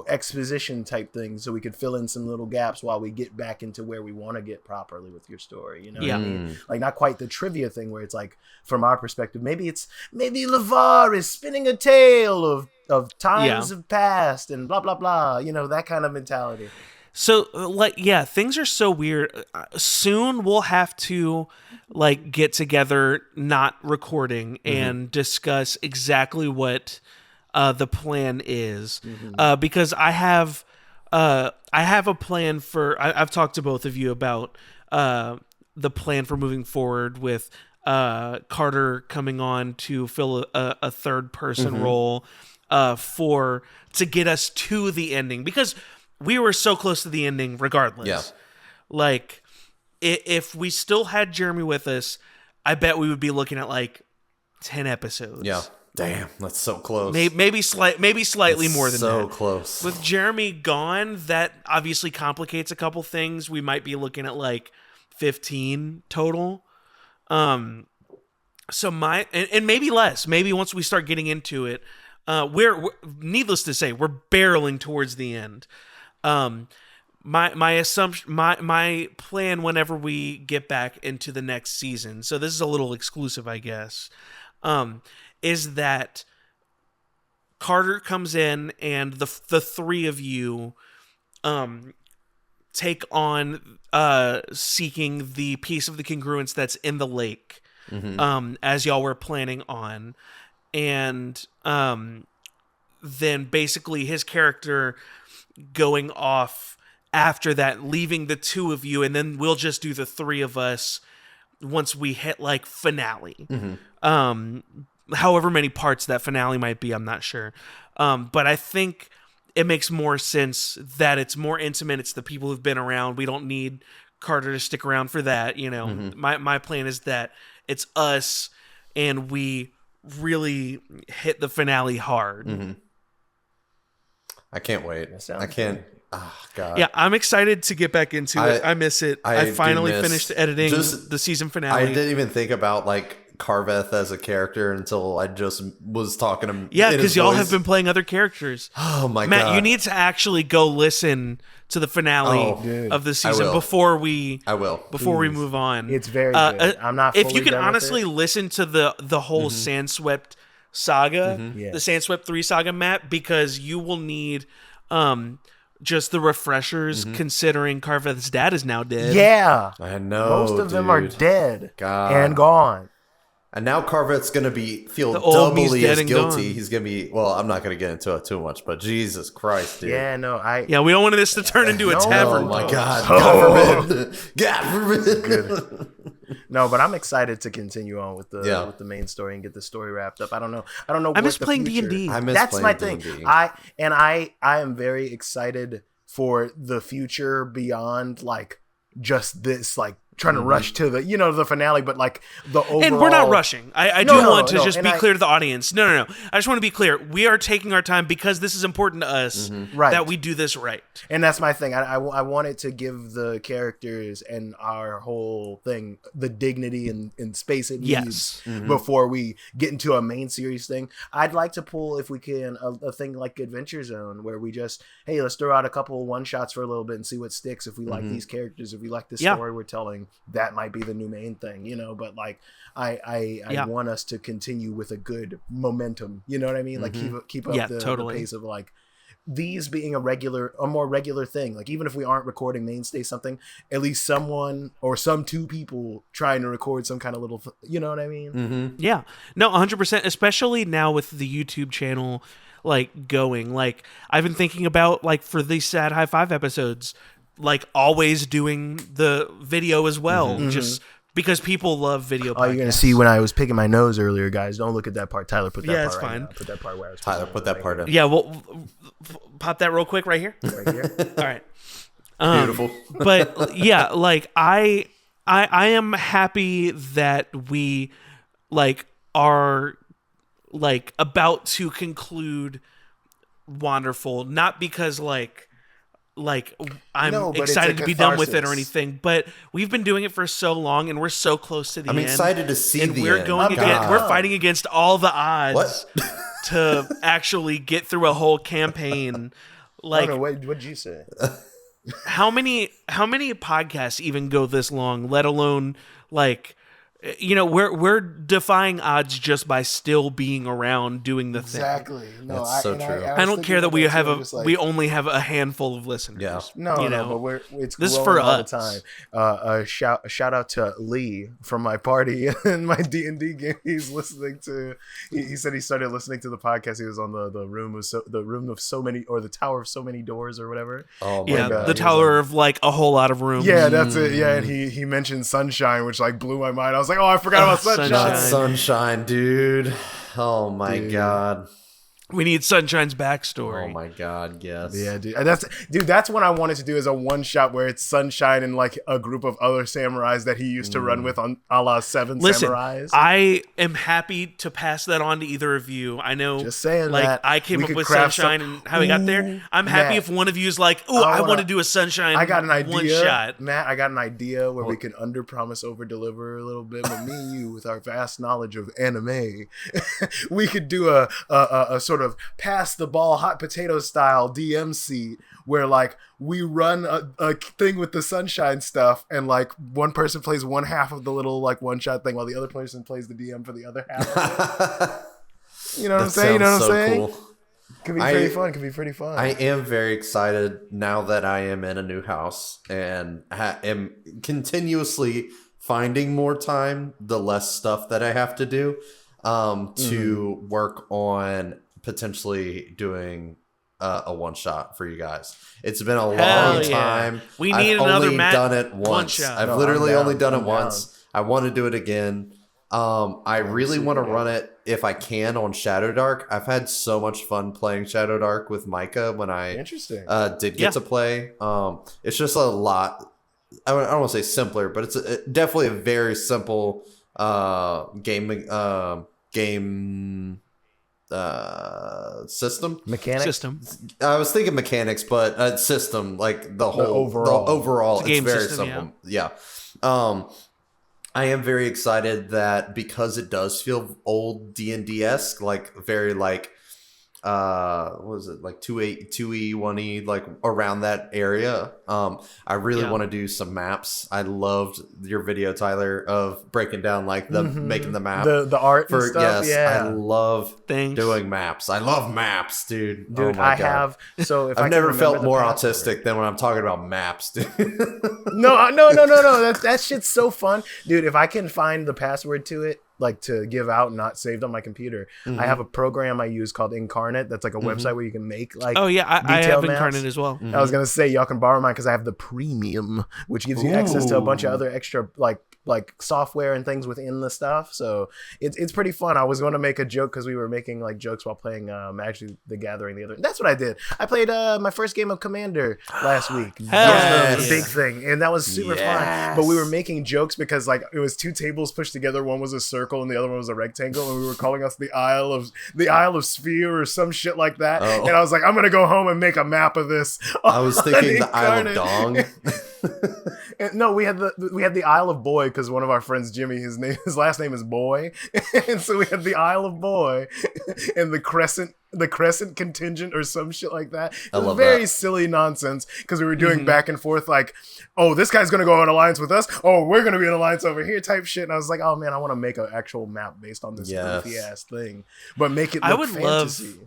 exposition type thing, so we could fill in some little gaps while we get back into where we want to get properly with your story. What I mean? Like not quite the trivia thing where it's like from our perspective, maybe LeVar is spinning a tale of times have passed and blah blah blah. That kind of mentality. So, things are so weird. Soon we'll have to, get together, not recording, and discuss exactly what the plan is. Because I have a plan for... I've talked to both of you about the plan for moving forward with Carter coming on to fill a third-person role to get us to the ending. Because... we were so close to the ending regardless. Yeah. If we still had Jeremy with us, I bet we would be looking at 10 episodes. Yeah. Damn, that's so close. Maybe slightly more than that. So close. With Jeremy gone, that obviously complicates a couple things. We might be looking at like 15 total. So and maybe less. Maybe once we start getting into it, we're needless to say, we're barreling towards the end. My assumption, my plan whenever we get back into the next season. So this is a little exclusive, I guess. Is that Carter comes in and the three of you take on seeking the piece of the congruence that's in the lake, as y'all were planning on. And then basically his character going off after that, leaving the two of you, and then we'll just do the three of us once we hit like finale. However many parts that finale might be, I'm not sure. But I think it makes more sense that it's more intimate. It's the people who've been around. We don't need Carter to stick around for that. You know, my plan is that it's us and we really hit the finale hard. I can't wait. I can't. Oh, God. Yeah, I'm excited to get back into it. I miss it. I finally finished editing the season finale. I didn't even think about like Carveth as a character until I just was talking to him. Yeah, because y'all have been playing other characters. Oh my God, Matt, you need to actually go listen to the finale of the season before we move on. It's very good. I'm not. If you can honestly listen to the whole Sandswept saga, the Sandswept 3 saga, Matt, because you will need just the refreshers, considering Carveth's dad is now dead. Yeah, I know. Most of them are dead and gone. And now Carveth's going to feel doubly as guilty. He's going to be, well, I'm not going to get into it too much, but Jesus Christ, dude. Yeah, no, we don't want this to turn into a tavern. Oh, my God. God forbid. God forbid. Good. No, but I'm excited to continue on with the main story and get the story wrapped up. I don't know. I miss playing D&D. That's my thing. I am very excited for the future beyond like just this like trying to rush to the finale, but like the overall. And we're not rushing. I do want to just be clear to the audience. No. I just want to be clear. We are taking our time because this is important to us that we do this right. And that's my thing. I wanted to give the characters and our whole thing the dignity and space it needs before we get into a main series thing. I'd like to pull, if we can, a thing like Adventure Zone where we just, hey, let's throw out a couple one-shots for a little bit and see what sticks. If we like these characters, if we like the story we're telling, that might be the new main thing, but like I want us to continue with a good momentum, you know what I mean? Like keep up the pace of like these being a more regular thing. Like even if we aren't recording mainstay something, at least someone or some two people trying to record some kind of little you know what I mean? Yeah, no, 100%, especially now with the YouTube channel like going. Like I've been thinking about like for these Sad High Five episodes, like always doing the video as well, just because people love video podcasts. Oh, you're gonna see when I was picking my nose earlier, guys. Don't look at that part. Tyler put that part. Yeah, it's fine. Put that part where I was. Tyler, put that part in. Yeah, well, pop that real quick right here. Right here. All right. Beautiful. But yeah, like I am happy that we like are like about to conclude Wanderful, not because like I'm excited to be done with it or anything, but we've been doing it for so long and we're so close to the end. I'm excited to see and the we're end. We're fighting against all the odds to actually get through a whole campaign. Like, what'd you say? How many podcasts even go this long, let alone like, we're defying odds just by still being around doing the thing. Exactly. No, that's so true. I don't care that we only have a handful of listeners. Yeah. No, but it's this is for all us. The time. Shout out to Lee from my party in my D&D game. He's listening to. He said he started listening to the podcast. He was on the room of so many, or the tower of so many doors or whatever. Oh my God. The tower of like a whole lot of rooms. Yeah, that's it. Yeah, and he mentioned Sunshine, which like blew my mind. I was like, oh, I forgot about Sunshine. Sunshine, dude. Oh my God. We need Sunshine's backstory. Oh my god, yes. Yeah, dude. And that's what I wanted to do is a one shot where it's Sunshine and like a group of other samurais that he used to run with on a la Seven Samurais. I am happy to pass that on to either of you. I know, just saying like that I came we up could with craft Sunshine and how we got there. I'm happy if one of you is like, "Oh, I want to do a Sunshine." I got an idea, one shot. Matt. I got an idea where we can under promise, over deliver a little bit. But me and you, with our vast knowledge of anime, we could do a sort of pass the ball, hot potato style DM seat where like we run a thing with the Sunshine stuff, and like one person plays one half of the little like one shot thing while the other person plays the DM for the other half. You know what I'm saying? You know what I'm saying? Cool. Could be pretty fun. I am very excited now that I am in a new house and am continuously finding more time, the less stuff that I have to do, to work on potentially doing a one shot for you guys. It's been a long time. We need another done it once. I've literally only done it once. I want to do it again. I really want to run it if I can on Shadow Dark. I've had so much fun playing Shadow Dark with Micah when I did get to play. It's just a lot. I don't want to say simpler, but it's definitely a very simple game system. Mechanics? I was thinking mechanics, but system, like the overall it's game very system, simple. Yeah. I am very excited that because it does feel old D&D-esque, like very like what was it, like 2E 1E, like around that area. I really want to do some maps. I loved your video, Tyler, of breaking down like the making the map, the art and stuff. I love doing maps. I love maps, dude. Oh my God. I've never felt more autistic than when I'm talking about maps, dude. No. That shit's so fun, dude. If I can find the password to it, like to give out, not saved on my computer, I have a program I use called Incarnate. That's like a website where you can make like I have maps. Incarnate as well. I was gonna say y'all can borrow mine because I have the premium, which gives you access to a bunch of other extra like software and things within the stuff. So it's pretty fun. I was going to make a joke because we were making like jokes while playing Magic the Gathering the other. That's what I did. I played my first game of Commander last week. That was the big thing, and that was super fun. But we were making jokes because like it was two tables pushed together. One was a circle and the other one was a rectangle, and we were calling us the Isle of Sphere or some shit like that. And I was like, I'm gonna go home and make a map of this. I was thinking the Isle of Dong. No, we had the Isle of Boy because one of our friends, Jimmy, his last name is Boy, and so we had the Isle of Boy and the Crescent contingent or some shit like that. It was very silly nonsense because we were doing back and forth like, oh, this guy's gonna go in alliance with us. Oh, we're gonna be in alliance over here type shit. And I was like, oh man, I want to make an actual map based on this goofy ass thing, but make it look fantasy.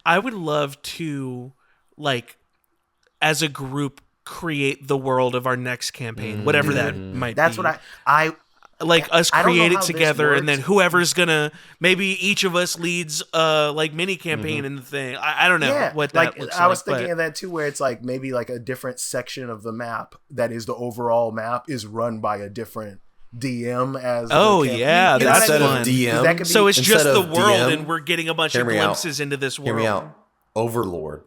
I would love to, like, as a group, create the world of our next campaign, whatever that might be. That's what I like us create it together, and then whoever's gonna, maybe each of us leads like mini campaign in the thing. I don't know what that looks like. I was thinking of that too, where it's like maybe like a different section of the map that is the overall map is run by a different DM as that's fun. DM. So it's just the world, and we're getting a bunch of glimpses into this world. Hear me out. Overlord.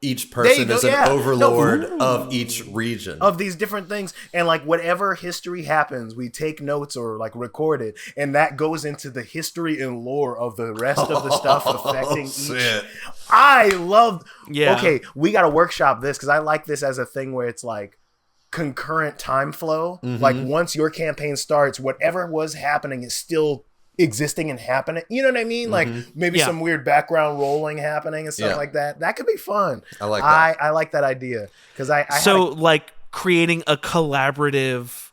Each person is an overlord of each region of these different things, and like whatever history happens, we take notes or like record it, and that goes into the history and lore of the rest of the stuff affecting each. I love. Okay, we got to workshop this because I like this as a thing where it's like concurrent time flow. Like once your campaign starts, whatever was happening is still existing and happening. You know what I mean? Like maybe some weird background rolling happening and stuff like that. That could be fun. I like that. I like that idea because like creating a collaborative,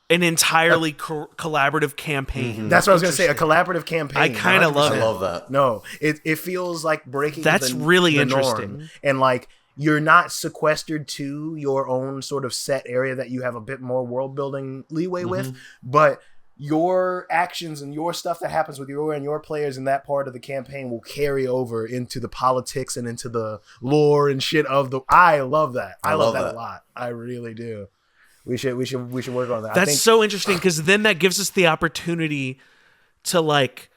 an entirely collaborative campaign. That's what I was gonna say. A collaborative campaign. I kind of love it. I love that. No, it feels like breaking. That's really interesting. Norm. And like you're not sequestered to your own sort of set area that you have a bit more world building leeway with, but your actions and your stuff that happens with your players in that part of the campaign will carry over into the politics and into the lore and shit of the. I love that. I love that a lot. I really do. We should work on that. That's so interesting because then that gives us the opportunity to like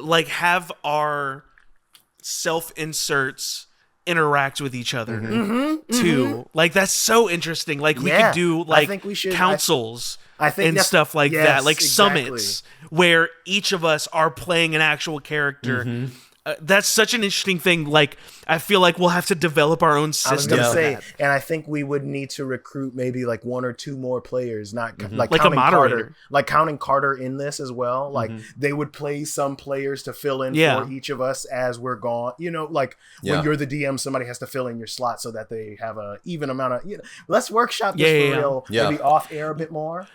like have our self inserts interact with each other too. Like that's so interesting. Like we could do like I think we should, councils I think and that's- stuff like yes, that, like exactly. summits where each of us are playing an actual character. That's such an interesting thing. Like I feel like we'll have to develop our own I was system. gonna for say, that. and I think we would need to recruit maybe like 1 or 2 more players, not like Like a counting moderator. Carter, like counting Carter in this as well. Like they would play some players to fill in Yeah. for each of us as we're gone. You know, like Yeah. when you're the DM, somebody has to fill in your slot so that they have a even amount of. You know, let's workshop this Yeah, for yeah, real. yeah. Maybe off air a bit more.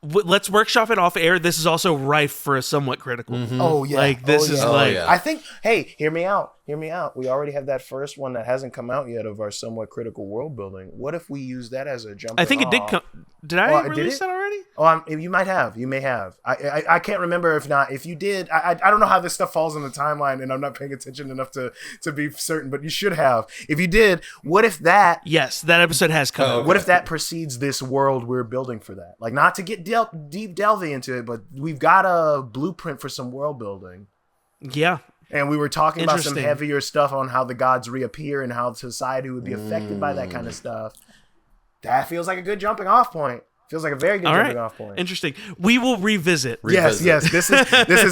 Let's workshop it off air. This is also rife for a somewhat critical. Oh yeah, Like this oh, is yeah. like yeah. I think. Hey, hear me out. Hear me out. We already have that first one that hasn't come out yet of our somewhat critical world building. What if we use that as a jump? I think it did come. Did I did release it? that already? Oh, you might have. You may have. I can't remember if not. If you did, I don't know how this stuff falls in the timeline, and I'm not paying attention enough to be certain. But you should have. If you did, what if that? Yes, that episode has come. Oh, out. What if that precedes this world we're building for that? Like, not to get deep delving into it, but we've got a blueprint for some world building. Yeah, And we were talking about some Interesting. heavier stuff on how the gods reappear and how society would be affected by that kind of stuff. That feels like a good jumping off point. Feels like a very good all jumping right. off point. Interesting. We will revisit. Yes. This is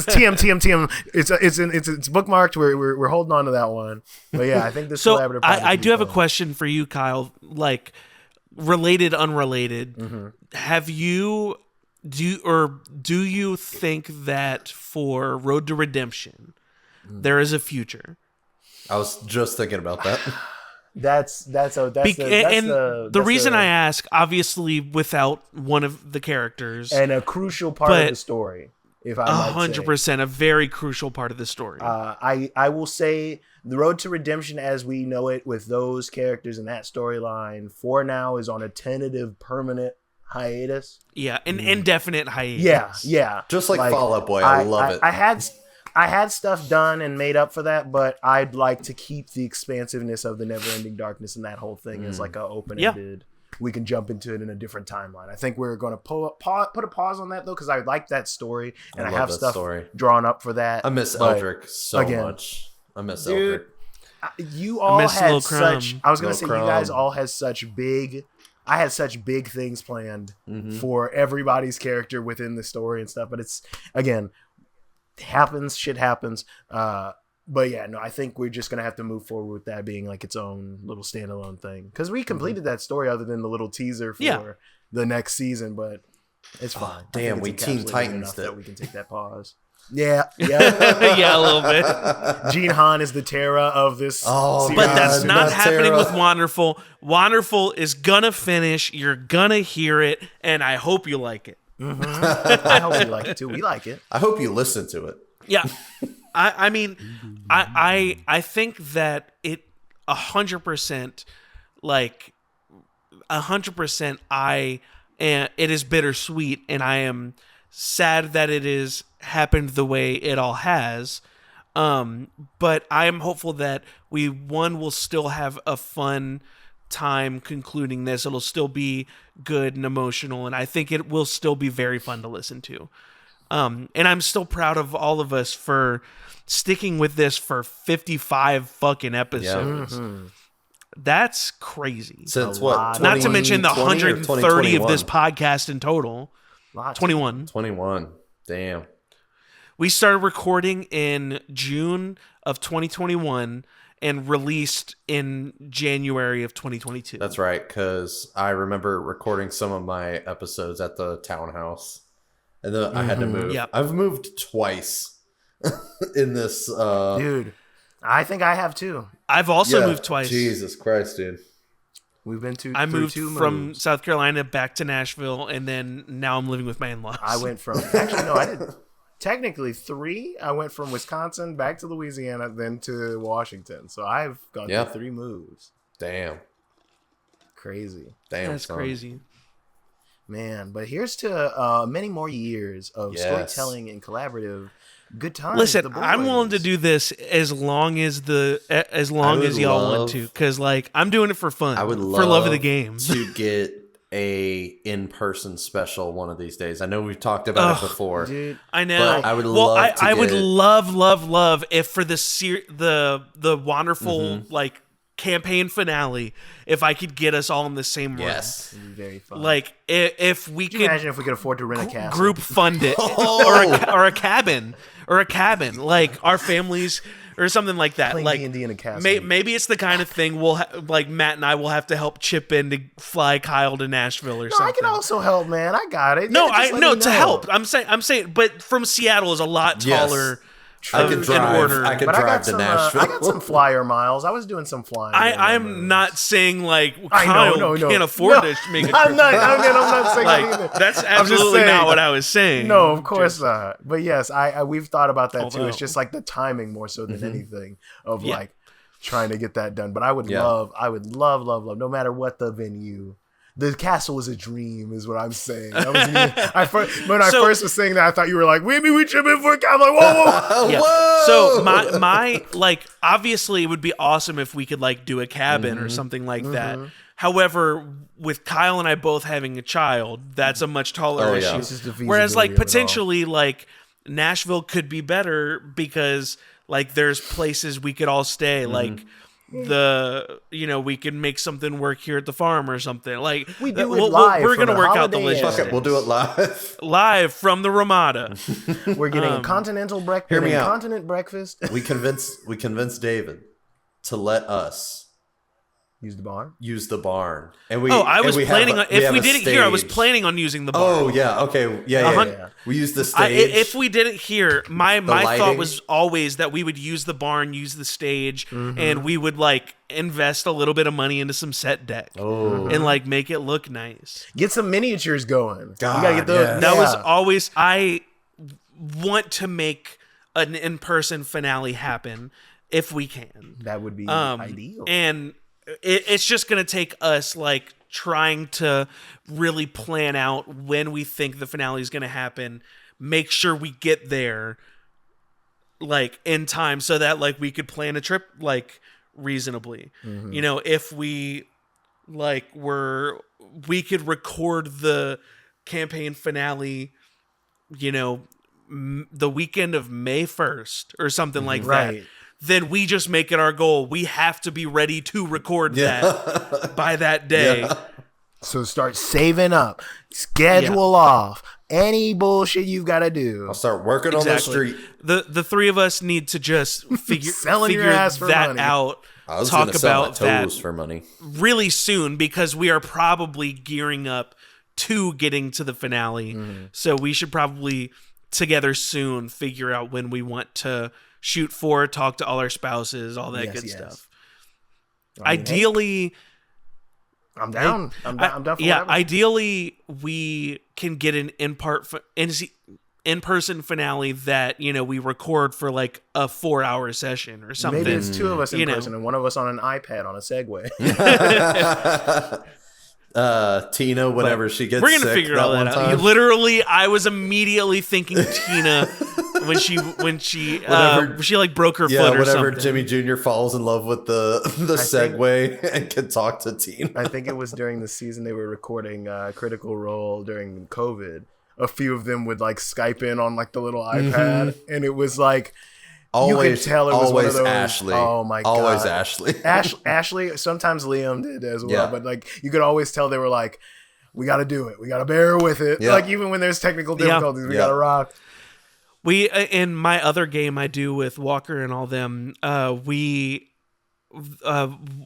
TM. It's bookmarked. We're holding on to that one. But yeah, I think this So collaborative. project I would do be have a fun. question for you, Kyle. Like related, unrelated. Have you do you think that for Road to Redemption there is a future? I was just thinking about that. The reason I ask, obviously, without one of the characters, and a crucial part but of the story. If I might say. 100%, a very crucial part of the story. I will say the Road to Redemption as we know it with those characters in that storyline for now is on a tentative permanent hiatus. Yeah, an indefinite hiatus. Yeah. Just like Fall Out Boy, I love it. I had stuff done and made up for that, but I'd like to keep the expansiveness of the Never-Ending Darkness and that whole thing as like a open-ended. We can jump into it in a different timeline. I think we're going to put a pause on that though, because I like that story and I love have that stuff story. drawn up for that. I miss but Eldrick so much. I miss Eldrick. You all miss had Lil such. Crumb. I was gonna Lil say Crumb. you guys all had such big. I had such big things planned for everybody's character within the story and stuff. But it's again, happens. Shit happens. But yeah, no, I think we're just gonna have to move forward with that being like its own little standalone thing because we completed that story other than the little teaser for the next season. But it's fine. I damn, think we it's Teen encapsulated Titans enough that. that we can take that pause. Yeah. Yeah, a little bit. Gene Han is the Terra of this. Oh, series. But that's God, not not happening Tara. with Wanderful. Wanderful is gonna finish. You're gonna hear it, and I hope you like it. I hope we like it too. We like it. I hope you listen to it. Yeah, I mean, I think that it 100%, like 100%. It is bittersweet, and I am sad that it is happened the way it all has. But I am hopeful that we will still have a fun time concluding this. It'll still be good and emotional, and I think it will still be very fun to listen to. And I'm still proud of all of us for sticking with this for 55 fucking episodes. That's crazy. Since A what? lot. Not to mention the 2020 or 130 of this 2021? podcast in total. 21. 21. Damn. We started recording in June of 2021 and released in January of 2022. That's right, because I remember recording some of my episodes at the townhouse. And then I had to move. Yep. I've moved twice in this. Dude, I think I have too. I've also yeah, moved twice. Jesus Christ, dude. We've been to. I through moved two from moves. South Carolina back to Nashville, and then now I'm living with my in-laws. I went from actually no, I did technically 3. I went from Wisconsin back to Louisiana, then to Washington. So I've gone Yeah. through 3 moves. Damn. Crazy, Damn. That's son. crazy. man. But here's to many more years of Yes. storytelling and collaborative good times. Listen, with the I'm willing to boys. do this as long as would y'all want love- to, because like I'm doing it for fun, I would for love of the love game. to get a in-person special one of these days. I know we've talked about it before. Dude, I know. But I would love to I would get- love if for the Wanderful Mm-hmm. like campaign finale, if I could get us all in the same room. Yes. it'd be very fun. Like if we Can you could imagine if we could afford to rent a castle? group fund it Oh. or a cabin like our families or something like that. Playing Like D&D in a castle. maybe it's the kind of thing we'll like Matt and I will have to help chip in to fly Kyle to Nashville or No, something. I can also help, man. I got it. No, Yeah, just let me to know. help. I'm saying, but from Seattle is a lot Yes. taller. I could in drive. order. I could But drive to Nashville. I got some flyer miles. I was doing some flying. I'm not saying like I Kyle know, no. can't afford No, to make a trip. I'm not saying Like anything. that's I'm just absolutely saying. not what I was saying. No, of course not. But yes, I we've thought about that too. Although- It's just like the timing more so than anything of Yeah. like trying to get that done. But I would Yeah. love, no matter what the venue. The castle is a dream, is what I'm saying. When I first was saying that, I thought you were like, maybe we chip in for a castle. I'm like, whoa. Yeah. Whoa! So my like obviously it would be awesome if we could like do a cabin Mm-hmm. or something like that. However, with Kyle and I both having a child, that's a much taller Oh, yeah. issue. It's just the Whereas like feasibility of it all. potentially like Nashville could be better because like there's places we could all stay like we could make something work here at the farm or something like We do it we'll- live we're from gonna the work out the Holiday Inn. Fuck logistics it, we'll do it live. live from the Ramada. We're getting a continental breakfast. Hear me out. Continent breakfast. We convinced David to let us Use the barn. use the barn. And we I was and we planning have on if have we a did it here, I was stage. planning on using the barn. Oh yeah, okay, yeah. Yeah. We use the stage. If we did it here, my thought lighting. was always that we would use the barn, use the stage, and we would like invest a little bit of money into some set deck and like make it look nice. Get some miniatures going. God, we gotta get those. yes. That was yeah. always I want to make an in-person finale happen if we can. That would be ideal. And it's just going to take us like trying to really plan out when we think the finale is going to happen, make sure we get there like in time so that like we could plan a trip like reasonably. You know, if we like we could record the campaign finale, you know, the weekend of May 1st or something like that. Right. Then we just make it our goal. We have to be ready to record that by that day. Yeah. So start saving up, schedule off any bullshit you've got to do. I'll start working on the street. The three of us need to just Selling your figure ass for that money. out. I was Talk gonna sell my about that toes for money. really soon because we are probably gearing up to getting to the finale. So we should probably together soon figure out when we want to shoot for, talk to all our spouses, all that good stuff. Ideally, I'm down. I'm down for whatever. ideally we can get an in-person finale that, you know, we record for like a 4-hour session or something. Maybe it's two of us in you know. person and one of us on an iPad on a Segway. Tina, whenever she gets We're gonna sick figure all that one out. time. Literally, I was immediately thinking Tina when she like broke her Yeah, foot or whenever something. Jimmy Jr. falls in love with the Segway and can talk to Tina. I think it was during the season they were recording Critical Role during COVID. A few of them would like Skype in on like the little iPad, and it was like you could tell it was one of those. Ashley. Oh my god! Always Ashley. Ashley. Sometimes Liam did as well, Yeah. but like you could always tell they were like, "We got to do it. We got to bear with it." Yeah. Like even when there's technical difficulties, we Yeah. got to rock. We in my other game I do with Walker and all them,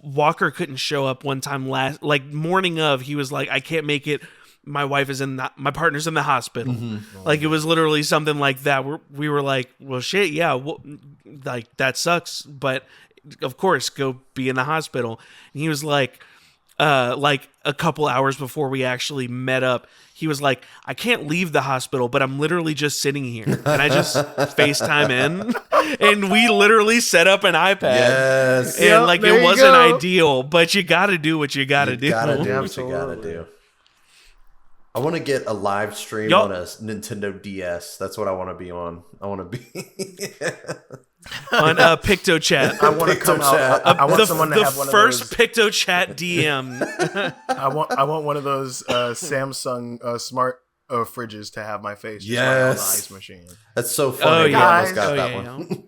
Walker couldn't show up one time morning of. He was like, I can't make it. My wife is my partner's in the hospital. Like it was literally something like that. We were like, well, shit, yeah, like that sucks, but of course, go be in the hospital. And he was like a couple hours before we actually met up, he was like, I can't leave the hospital, but I'm literally just sitting here. And I just FaceTime in, and we literally set up an iPad. Yes. And Yep, like there it you wasn't go. ideal, but you got to do what you got to do. Gotta do what you Absolutely. gotta do. I want to get a live stream Yup. on a Nintendo DS. That's what I want to be on. I want to be. on PictoChat. I want to come out. I want someone to have one of those. The first PictoChat DM. I want one of those Samsung smart fridges to have my face. Just like on the ice machine. That's so funny. Oh, I almost yeah. got Oh, that yeah. one.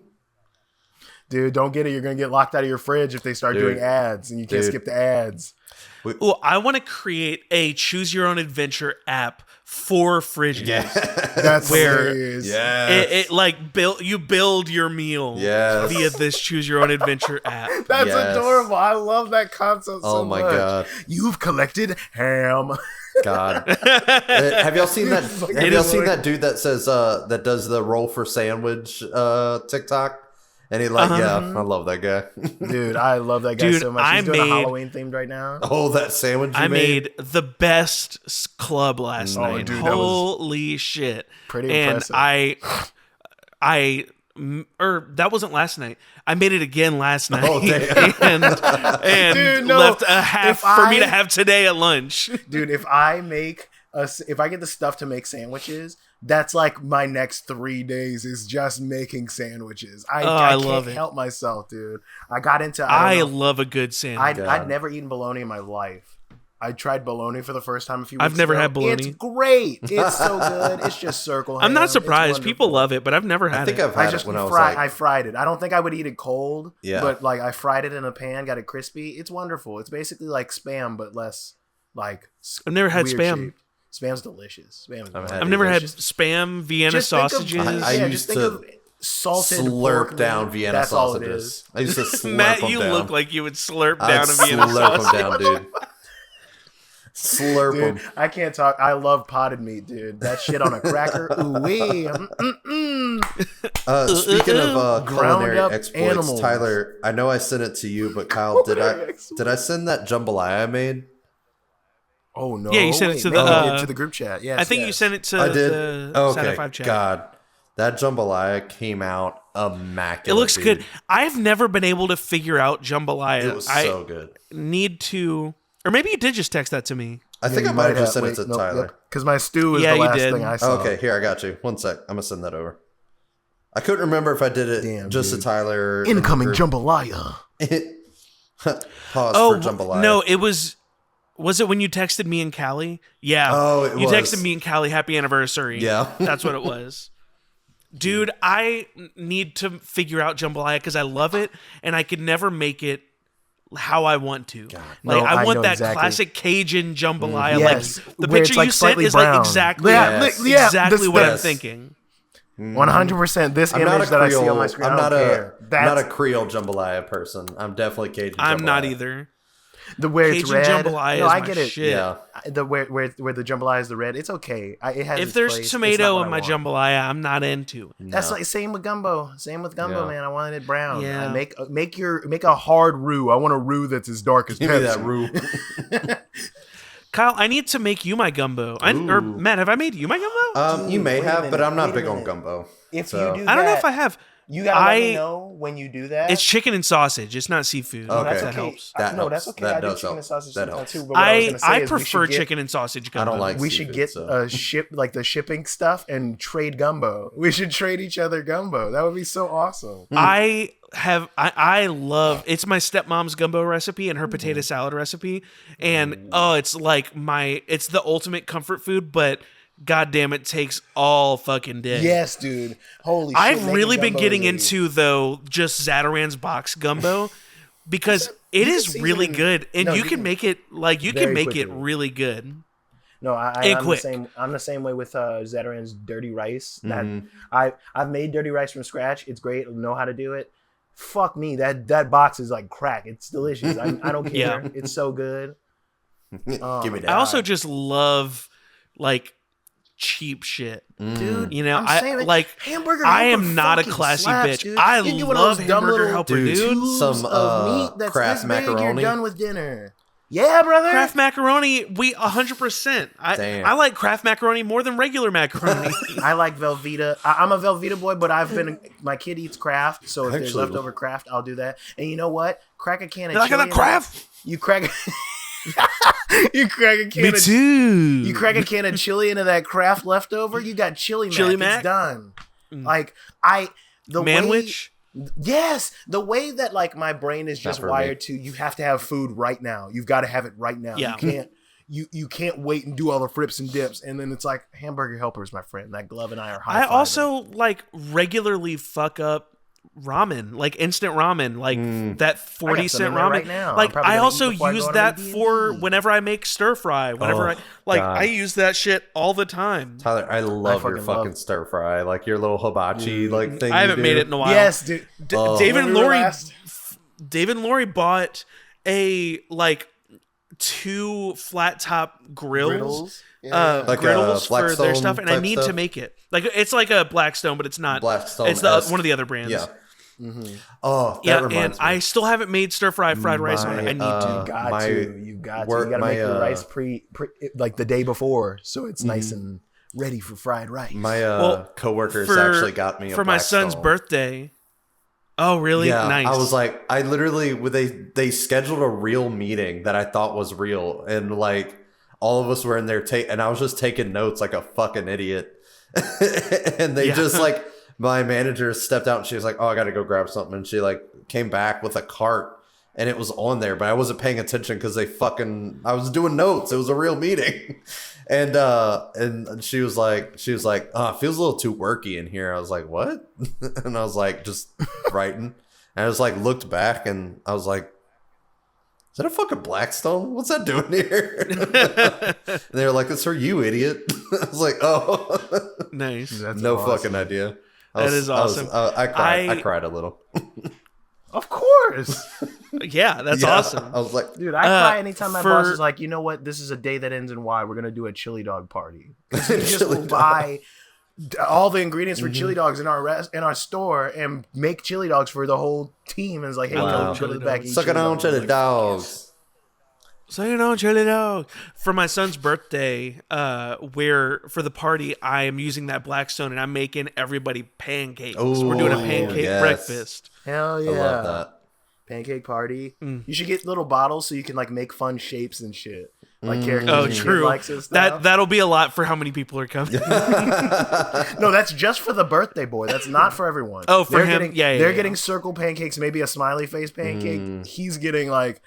Dude, don't get it. You're gonna get locked out of your fridge if they start doing ads, and you can't skip the ads. Well, I want to create a choose your own adventure app for fridges. That's where hilarious. it like you build your meal via this choose your own adventure app. That's adorable. I love that concept so much. Oh my god. You've collected ham. God. Have y'all seen that? Have y'all seen that dude that says that does the roll for sandwich TikTok? And he I love that guy. Dude, I love that guy Dude, so much. He's doing a Halloween themed right now. Oh, that sandwich you I made the best club last night. Dude, holy shit. Pretty and impressive. That wasn't last night. I made it again last night. Oh, damn. and Dude, no. left a half for me to have today at lunch. Dude, if I get the stuff to make sandwiches, that's like my next 3 days is just making sandwiches. I can't help myself, dude. I got into. I love a good sandwich. I'd never eaten bologna in my life. I tried bologna for the first time a few weeks I've never ago. had bologna. It's great. It's so good. It's just circle ham. I'm not surprised. People love it, but I've never had it. I think I've had it when I was like... I fried it. I don't think I would eat it cold. Yeah. But like I fried it in a pan, got it crispy. It's wonderful. It's basically like Spam, but less like. I've never had weird Spam. Shaped. Spam's delicious. I've never had Spam, Vienna sausages. I used to salted slurp pork down meat. Vienna That's all it sausages. is. I used to slurp Matt, them you down. look like you would slurp I'd down a Vienna slurp sausage. them down, dude. Slurp Dude, them. I can't talk. I love potted meat, dude. That shit on a cracker. Ooh wee. Speaking of culinary up exploits, animals. Tyler, I know I sent it to you, but Kyle, did I send that jambalaya I made? Oh no! Yeah, you sent it to the group chat. Yes, I think you sent it to I did. the Okay, Santa 5 chat. God, that jambalaya came out immaculate. It looks dude. good. I've never been able to figure out jambalaya. It was so good. Need to, or maybe you did just text that to me. I think I might have just sent it to Tyler. Because my stew is Yeah, the you last did. thing I saw. Okay, here, I got you. One sec. I'm going to send that over. I couldn't remember if I did it just to Tyler. Incoming jambalaya. Pause Oh, for jambalaya. no, it was it when you texted me and Callie? Yeah. Oh, it you was. texted me and Callie happy anniversary. Yeah. That's what it was. Dude, I need to figure out jambalaya because I love it and I could never make it how I want to. No, I want know that exactly. classic Cajun jambalaya. Yes, Like the where it's picture like you sent slightly is brown. like exactly, Yeah, exactly what I'm Yes. thinking. 100%. This I'm not a image that I see on Creole. my screen, I'm not I don't care. I'm not a Creole jambalaya person. I'm definitely Cajun jambalaya. I'm not either. The where it's Cajun red. jambalaya No, is I my get it. shit. Yeah. The where the jambalaya is the red. It's okay. It has If its there's place. It's tomato not what in I my want. jambalaya, I'm not into it. That's like same with gumbo. Same with gumbo, Yeah. man. I wanted it brown. Yeah. I make a hard roux. I want a roux that's as dark as Give me that Pepsi. roux. Kyle, I need to make you my gumbo. Or Matt, have I made you my gumbo? You may wait a have, but minute, I'm not wait a big on minute. gumbo. If So- you do I don't know that, if I have. you gotta let me know when you do that. It's chicken and sausage. It's not seafood. Okay. That's That okay. helps. That No, helps. that's okay. That I do does chicken help. and sausage That sometimes helps. too. But what I was gonna say I is we prefer should get- chicken and sausage gumbo. I don't like We should seafood, get so. the shipping stuff and trade gumbo. We should trade each other gumbo. That would be so awesome. I love it's my stepmom's gumbo recipe and her potato salad recipe. And it's like it's the ultimate comfort food, but god damn it takes all fucking day. Yes, dude. Holy shit. I've making really been gumbo getting is- into though just Zataran's box gumbo because it you can is really season- good and no, you you can can- make it you very can make quickly. it really good. No, And I'm the quick. same. I'm the same way with Zataran's dirty rice. That Mhm. I've made dirty rice from scratch. It's great. I know how to do it. Fuck me. That box is like crack. It's delicious. I don't care. Yeah. It's so good. Give me that. I also just love like cheap shit. Dude, You know, I'm I saying, like hamburger. I helper am not a fucking classy slaps, bitch. dude. I You can get one of love those dumb hamburger little helper, Dude, dude. tubes some, of meat that's Kraft this big, macaroni. You're done with dinner. Yeah, brother. Kraft macaroni, we 100%. Damn. I like Kraft macaroni more than regular macaroni. I like Velveeta. I'm a Velveeta boy, but my kid eats Kraft, so if there's Actually- leftover Kraft, I'll do that. And you know what? Crack a can of You like chili. that Kraft? You crack. You crack a can. Me of, too. You crack a can of chili into that Kraft leftover. You got chili mac. Chili It's mac? done. Like the Manwich? Yes, the way that like my brain is just for wired me. to, you have to have food right now. You've got to have it right now. Yeah. You can't wait and do all the frips and dips, and then it's like hamburger helpers, my friend. That glove and I are high. I also like regularly fuck up ramen, like instant ramen, like that 40-cent ramen. Right now. Like I also use use that for whenever I make stir fry. Whenever God. I use that shit all the time. Tyler, I love your fucking stir fry, like your little hibachi like thing. I haven't made it in a while. Yes, dude. David and Lori bought a like 2 flat top grills. Like griddles a for their Blackstone stuff, and I type need stuff? to make it. Like it's like a Blackstone, but it's not Blackstone. It's one of the other brands. Yeah. Oh, that reminds and me. I still haven't made stir fried rice on it. I need to. You got to make your rice pre like the day before, so it's nice and ready for fried rice. My coworkers actually got me a for my son's Blackstone. birthday. Oh, really? Yeah, Nice. I was like, I literally they scheduled a real meeting that I thought was real, and like all of us were in there and I was just taking notes like a fucking idiot, and they just like. My manager stepped out and she was like, "Oh, I got to go grab something." And she like came back with a cart and it was on there, but I wasn't paying attention because I was doing notes. It was a real meeting. And she was like, "Oh, it feels a little too worky in here." I was like, "What?" And I was like, just writing. And I was like, looked back and I was like, "Is that a fucking Blackstone? What's that doing here?" And they were like, "It's for you, idiot." I was like, "Oh, nice. No awesome. Fucking idea." That is awesome. I cried a little. Of course. Yeah, that's awesome. I was like, dude, I cry anytime my boss is like, "You know what? This is a day that ends in Y. We're going to do a chili dog party." You just will buy all the ingredients for chili dogs in our store and make chili dogs for the whole team. And it's like, "Hey, go to the back and eat suck it on chili dogs." So you know, chili dog. For my son's birthday, where for the party, I am using that Blackstone and I'm making everybody pancakes. Ooh, we're doing a pancake breakfast. Hell yeah! I love that. Pancake party. You should get little bottles so you can like make fun shapes and shit. Like characters. Oh, and true. likes and stuff. That'll be a lot for how many people are coming. No, that's just for the birthday boy. That's not for everyone. Oh, for him? They're getting circle pancakes, maybe a smiley face pancake. He's getting like.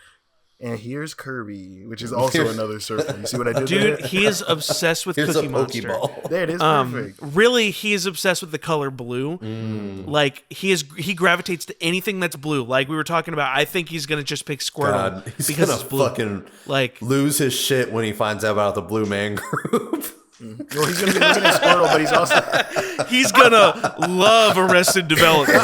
And here's Kirby, which is also another circle. You see what I did there? Dude, he is obsessed with Cookie Monster. Pokeball. There it is, perfect. Really, he is obsessed with the color blue. Like he gravitates to anything that's blue. Like we were talking about, I think he's gonna just pick Squirtle He's because gonna it's blue. fucking like lose his shit when he finds out about the Blue Man Group. Well, he's gonna be looking at Squirtle, but he's gonna love Arrested Development.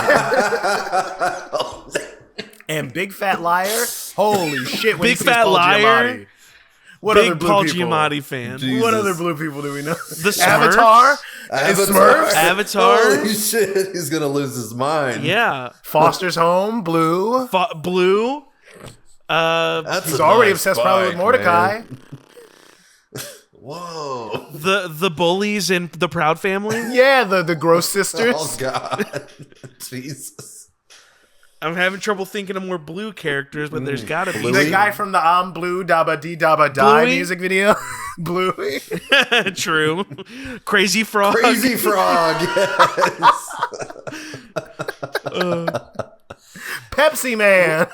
And Big Fat Liar, holy shit! When Big Fat Liar. What Big other blue Paul people? Giamatti fan. Jesus. What other blue people do we know? The Smurfs? Avatar. Smurfs? Avatar. Holy shit! He's gonna lose his mind. Yeah. Foster's Home, Blue. Blue. He's already obsessed probably with Mordecai. Man. Whoa. The bullies in the Proud Family. Yeah, the gross sisters. Oh god. Jesus. I'm having trouble thinking of more blue characters, but there's gotta be. The guy from the I'm Blue Dabba Dee Dabba Die Bluey? music video. Bluey. True. Crazy Frog. Crazy Frog. Yes. Pepsi Man.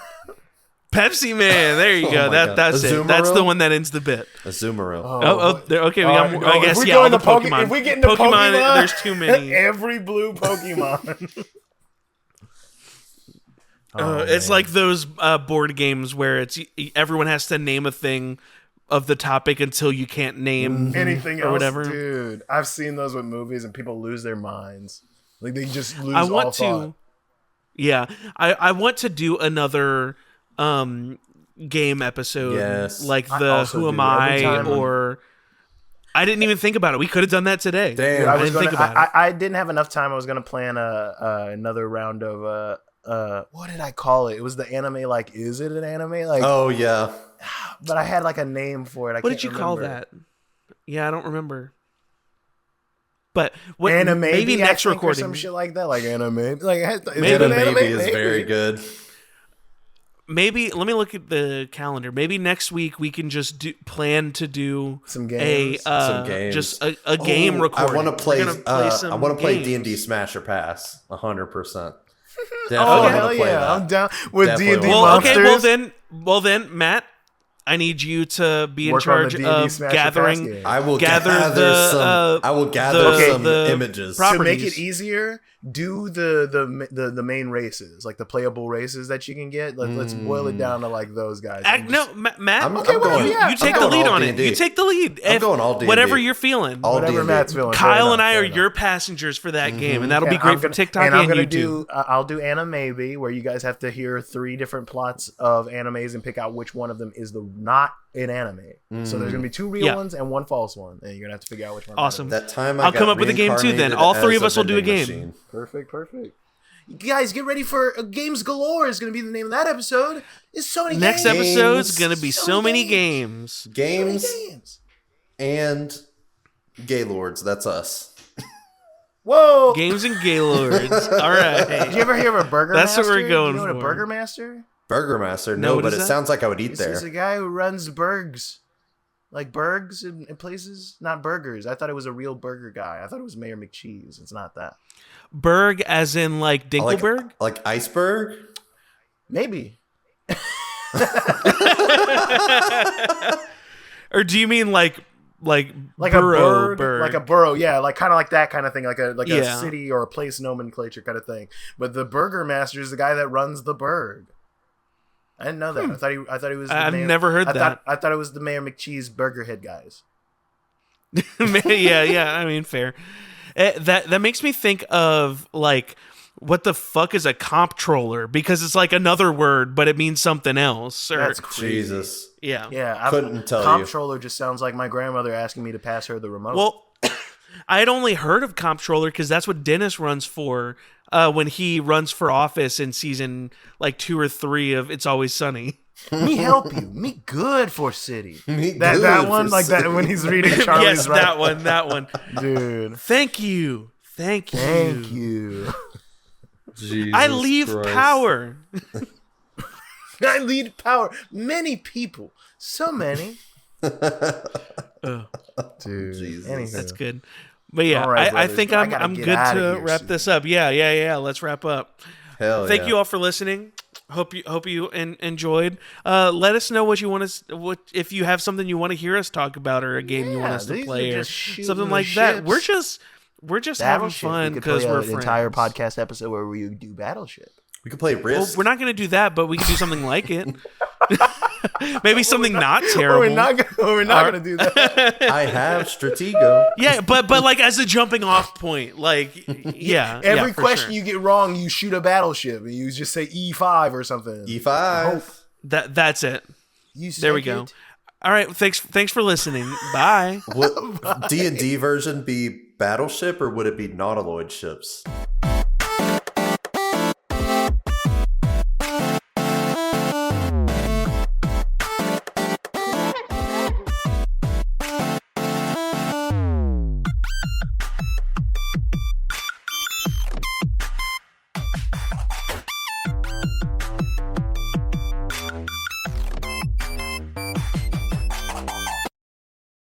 Pepsi Man. There you go. my God. That's it. Azumarill? That's the one that ends the bit. Azumarill. Okay. We got. I guess if we yeah. go All into the Pokemon. If we get into Pokemon, there's too many. Every blue Pokemon. It's like those board games where it's everyone has to name a thing of the topic until you can't name anything or else, whatever. dude. I've seen those with movies and people lose their minds. Like they just lose. I want all to. thought. Yeah, I want to do another game episode. Yes. Like I the also Who do. Am Every I time- or. I didn't even think about it. We could have done that today. Damn. Dude, I didn't think about it. I didn't have enough time. I was gonna plan another round of what did I call it? It was the anime. Like, is it an anime? Like, Oh yeah. but I had like a name for it. What did you call that? Yeah, I don't remember. But what? Anime? Maybe next or recording. some shit like that. Like anime. Like is Maybe it an Anime is Maybe. very good. Maybe let me look at the calendar. Maybe next week we can just plan to do Some games. Some games. just a game recording. I want to play. We're gonna play some I want to play games. D&D Smash or Pass. 100%. Definitely hell wanna play yeah, that. I'm down with Definitely D&D wanna Well, play monsters. okay. Well then, Matt, I need you to be in Work on the charge D&D of Smash Your Pass gathering. game. I will Gather gather the, some. I will gather the- some the images. prop- To make properties. it easier, do the main races, like the playable races that you can get. Let's boil it down to like those guys. and No, just- Matt. I'm Okay, well, going. yeah, you take I'm the going lead all on it. D&D. You take the lead. I'm going all D&D. Whatever you're feeling. All whatever D&D. Matt's feeling. Kyle Fair and I enough, are fair enough. your passengers for that game, and that'll be And great I'm for gonna- TikTok and and, I'm gonna YouTube. I'll do Anime, where you guys have to hear 3 different plots of animes and pick out which one of them is the not an anime. So there's gonna be 2 real Yeah. ones and 1 false one, and you're gonna have to figure out which one. Awesome. That time I'll come up with a game too, then. All 3 of us will do a game. Machine. Perfect. Guys, get ready for Games Galore is going to be the name of that episode. It's so many Next games. episode's Games. gonna be so many games. Games So many games. and Gaylords. That's us. Whoa. Games and Gaylords. All Did right. you ever hear of a Burger That's Master? what we're going you know what a for. Burger Master? Burger Master. No, No, what but is it that? sounds like I would eat This there. is a guy who runs burgs. Like burgs in places? Not burgers. I thought it was a real burger guy. I thought it was Mayor McCheese. It's not that. Berg, as in like Dinkelberg. Like iceberg. Maybe. Or do you mean like Like burrow, a bird, like a burrow, yeah, like kind of like that kind of thing, like a Yeah. city or a place nomenclature kind of thing. But the Burger Master is the guy that runs the Burg. I didn't know that. I thought he was. The I've Mayor, never heard that. I thought it was the Mayor McCheese Burger Head guys. yeah. I mean, fair. That makes me think of like, what the fuck is a comptroller? Because it's like another word, but it means something else. Or, That's crazy. Jesus. yeah. Yeah, Couldn't tell you. Comptroller just sounds like my grandmother asking me to pass her the remote. Well, I had only heard of comptroller because that's what Dennis runs for when he runs for office in season like 2 or 3 of It's Always Sunny. me help you, me good for city. Me that good one, for like that city. when he's reading Charlie's Yes, right. that one. Dude. Thank you. Thank you. Jesus I leave Christ. power. I lead power. Many people. So many. Ugh, Dude. Jesus. Anywho. that's good. But yeah, All right, I brothers, think I gotta I'm get good outta to here wrap soon. this up. Yeah. Let's wrap up. Hell Thank yeah. you all for listening. Hope you enjoyed. Let us know what you want us. What if you have something you want to hear us talk about, or a game you want us to these play, are or just shooting something the like that. ships. We're just having Battleship. fun We could because play we're an friends. entire podcast episode where we do Battleship. We could play Well, Risk. we're not going to do that, but we can do something like it. Maybe something not terrible. We're not gonna do that. I have Stratego. Yeah, but like as a jumping off point, like yeah. Every yeah, for question sure. you get wrong, you shoot a battleship and you just say E5 or something. E5. That's it. You There we said go. it. All right, thanks for listening. Bye. Would D&D version be Battleship or would it be Nautiloid ships?